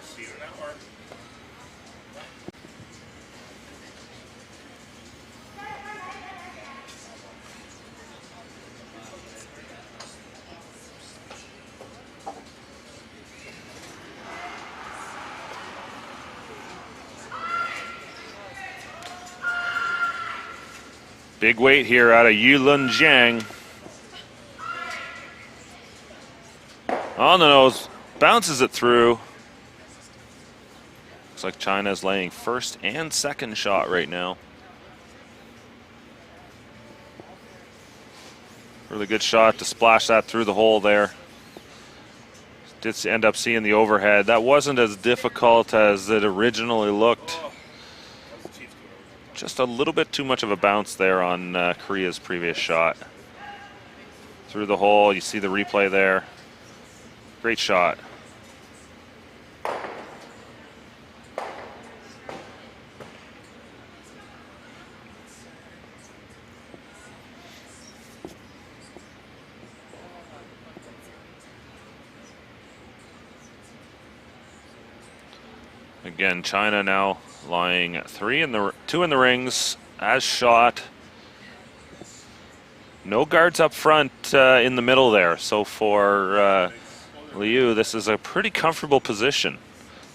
See you in an hour. Big weight here out of Yulun Jiang. On the nose, bounces it through. Looks like China's laying first and second shot right now. Really good shot to splash that through the hole there. Did end up seeing the overhead. That wasn't as difficult as it originally looked. Just a little bit too much of a bounce there on Korea's previous shot. Through the hole, you see the replay there. Great shot. Again, China now lying 2 in the rings as shot. No guards up front in the middle there. So for Liu, this is a pretty comfortable position.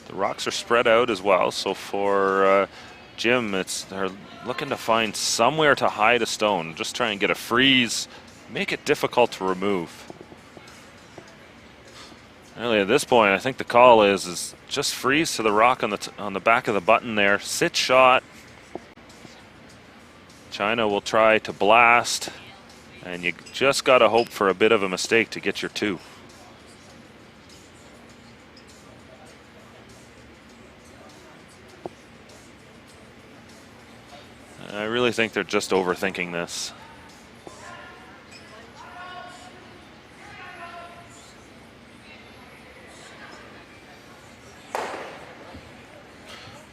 The rocks are spread out as well. So for Jim, they're looking to find somewhere to hide a stone. Just try and get a freeze, make it difficult to remove. Really, at this point, I think the call is just freeze to the rock on the back of the button there. Sit shot. China will try to blast, and you just got to hope for a bit of a mistake to get your 2. I really think they're just overthinking this.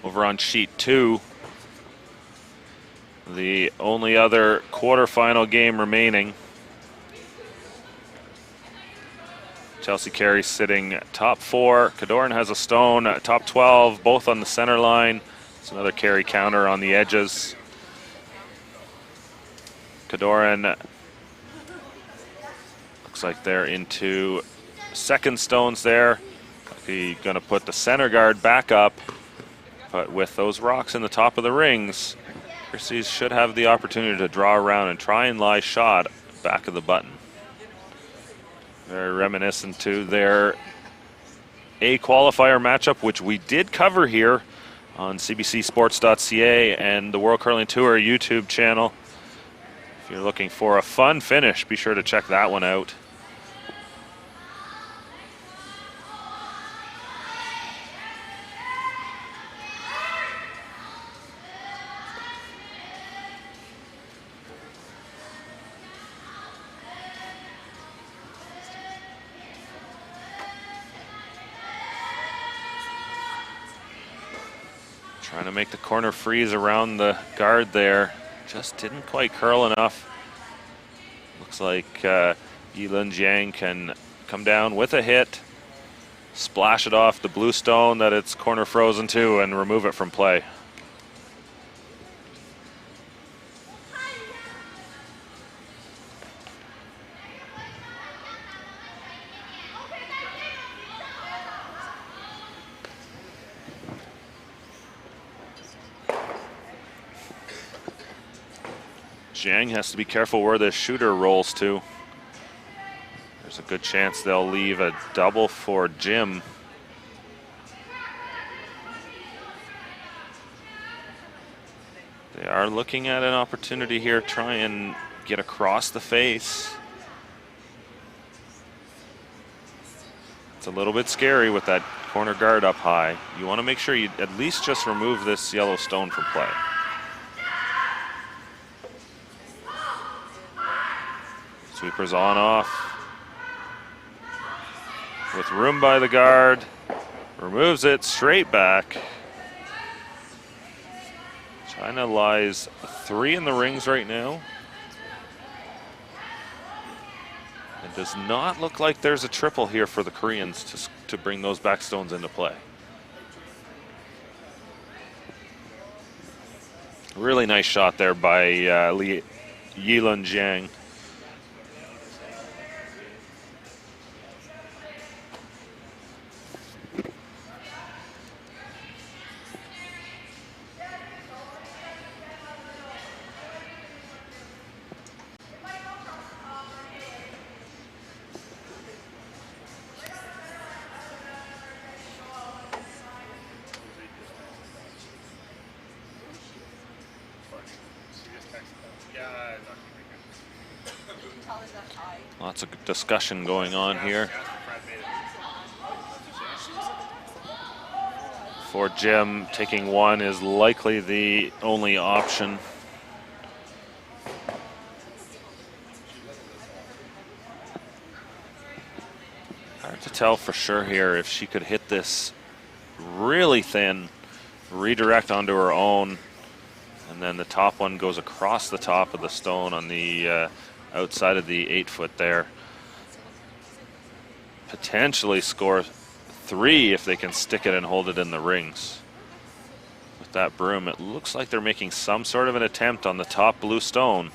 Over on sheet 2, the only other quarterfinal game remaining. Chelsea Carey sitting top 4. Kadoran has a stone, top 12, both on the center line. It's another Carey counter on the edges. Kadoran looks like they're into second stones there. He's going to put the center guard back up. But with those rocks in the top of the rings, Christie's should have the opportunity to draw around and try and lie shot back of the button. Very reminiscent to their A qualifier matchup, which we did cover here on cbcsports.ca and the World Curling Tour YouTube channel. If you're looking for a fun finish, be sure to check that one out. Trying to make the corner freeze around the guard there. Just didn't quite curl enough. Looks like Yilin Jiang can come down with a hit, splash it off the blue stone that it's corner frozen to, and remove it from play. Jiang has to be careful where this shooter rolls to. There's a good chance they'll leave a double for Jim. They are looking at an opportunity here, try and get across the face. It's a little bit scary with that corner guard up high. You want to make sure you at least just remove this yellow stone from play. Sweepers on off. With room by the guard. Removes it straight back. China lies 3 in the rings right now. It does not look like there's a triple here for the Koreans to bring those backstones into play. Really nice shot there by Yilun Jiang. Lots of discussion going on here. For Jim, taking one is likely the only option. Hard to tell for sure here if she could hit this really thin, redirect onto her own, and then the top one goes across the top of the stone on the outside of the 8-foot there. Potentially score 3 if they can stick it and hold it in the rings. With that broom, it looks like they're making some sort of an attempt on the top blue stone.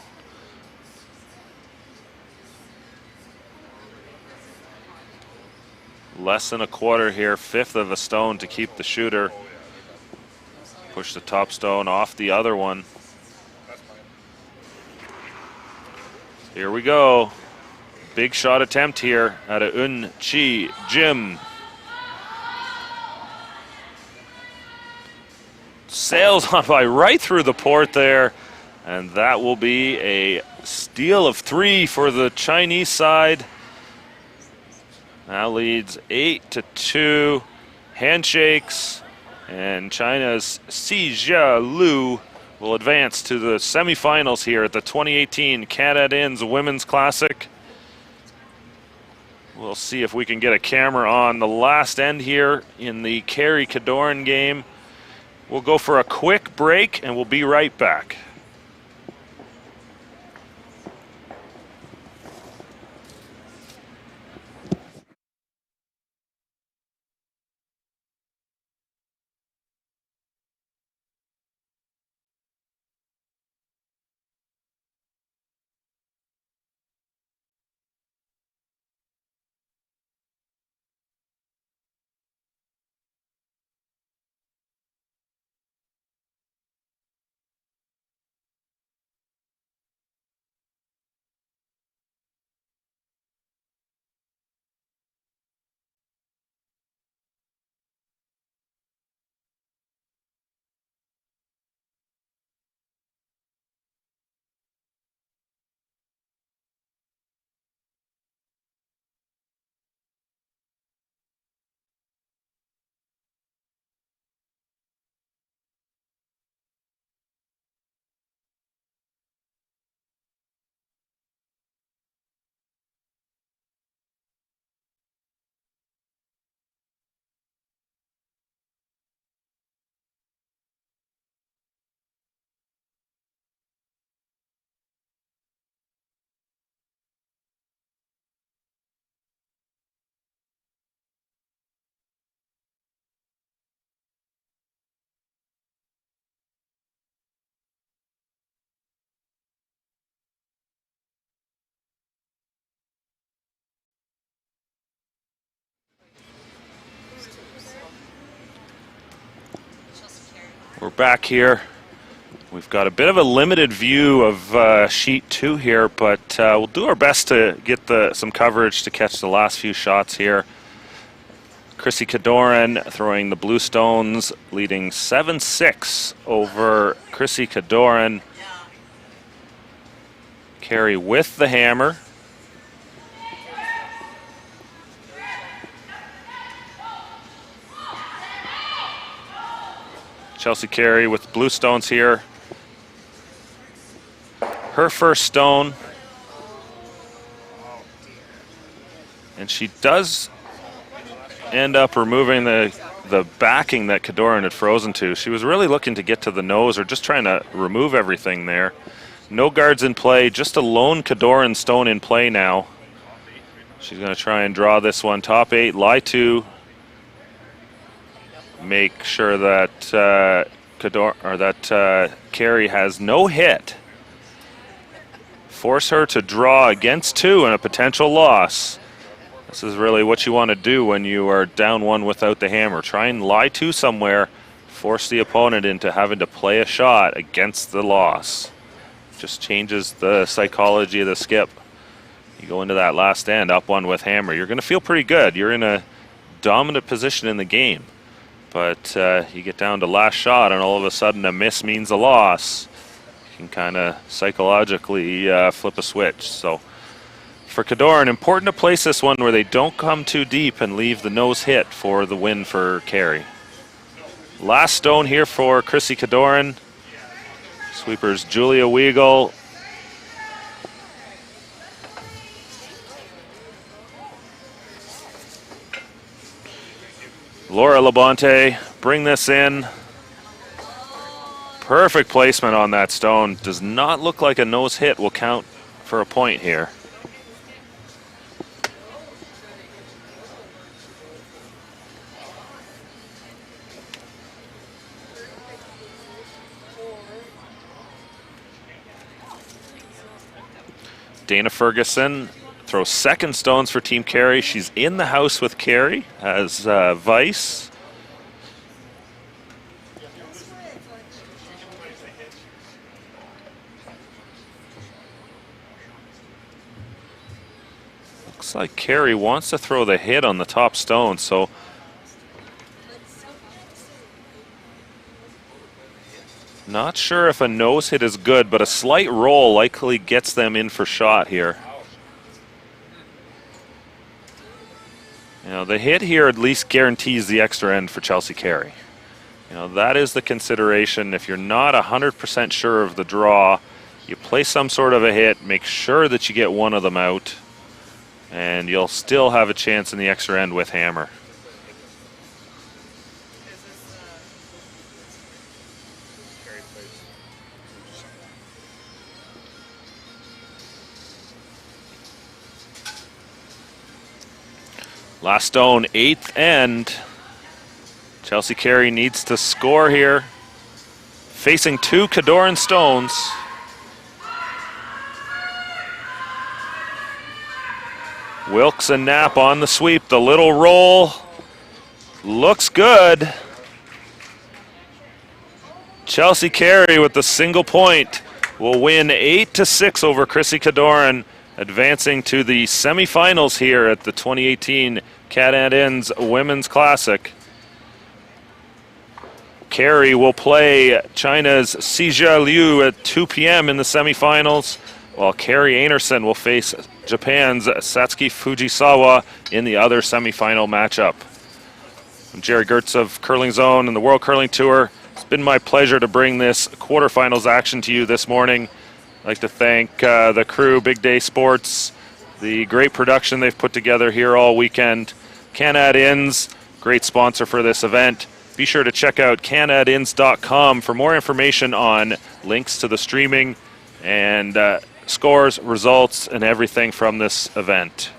Less than a quarter here, 1/5 of a stone to keep the shooter. Push the top stone off the other one. Here we go. Big shot attempt here out of Un-Chi Jim. Sails on by right through the port there. And that will be a steal of 3 for the Chinese side. Now leads 8-2. Handshakes. And China's Si Jia Lu will advance to the semifinals here at the 2018 Canad Inns Women's Classic. We'll see if we can get a camera on the last end here in the Kerry Cadoran game. We'll go for a quick break and we'll be right back. We're back here. We've got a bit of a limited view of sheet 2 here, but we'll do our best to get some coverage to catch the last few shots here. Chrissy Cadoran throwing the blue stones, leading 7-6 over Chrissy Cadoran. Carey with the hammer. Chelsea Carey with blue stones here. Her first stone. And she does end up removing the backing that Cadoran had frozen to. She was really looking to get to the nose or just trying to remove everything there. No guards in play, just a lone Cadoran stone in play now. She's going to try and draw this one. Top 8, lie 2. Make sure that Carey has no hit. Force her to draw against 2 and a potential loss. This is really what you want to do when you are down 1 without the hammer. Try and lie 2 somewhere, force the opponent into having to play a shot against the loss. Just changes the psychology of the skip. You go into that last end, up 1 with hammer. You're going to feel pretty good. You're in a dominant position in the game. But you get down to last shot, and all of a sudden a miss means a loss. You can kind of psychologically flip a switch. So for Cadoran, important to place this one where they don't come too deep and leave the nose hit for the win for Carey. Last stone here for Chrissy Cadoran. Sweepers Julia Weigel. Laura Labonte, bring this in. Perfect placement on that stone. Does not look like a nose hit will count for a point here. Dana Ferguson throws second stones for Team Carey. She's in the house with Carey as vice. Looks like Carey wants to throw the hit on the top stone, so not sure if a nose hit is good, but a slight roll likely gets them in for shot here. You know, the hit here at least guarantees the extra end for Chelsea Carey. You know, that is the consideration. If you're not 100% sure of the draw, you play some sort of a hit, make sure that you get one of them out, and you'll still have a chance in the extra end with hammer. Last stone, 8th end. Chelsea Carey needs to score here. Facing 2 Cadoran stones. Wilkes and Knapp on the sweep. The little roll looks good. Chelsea Carey with the single point will win 8-6 over Chrissy Cadoran, advancing to the semifinals here at the 2018 Canad Inns Women's Classic. Carey will play China's Sijia Liu at 2 p.m. in the semifinals, while Carey Anerson will face Japan's Satsuki Fujisawa in the other semifinal matchup. I'm Jerry Gertz of Curling Zone and the World Curling Tour. It's been my pleasure to bring this quarterfinals action to you this morning. I'd like to thank the crew, Big Day Sports, the great production they've put together here all weekend. Canad Inns, great sponsor for this event. Be sure to check out canadinns.com for more information on links to the streaming and scores, results, and everything from this event.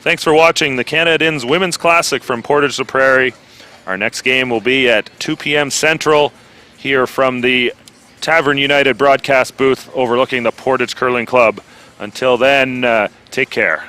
Thanks for watching the Canad Inns Women's Classic from Portage la Prairie. Our next game will be at 2 p.m. Central here from the Tavern United broadcast booth overlooking the Portage Curling Club. Until then, take care.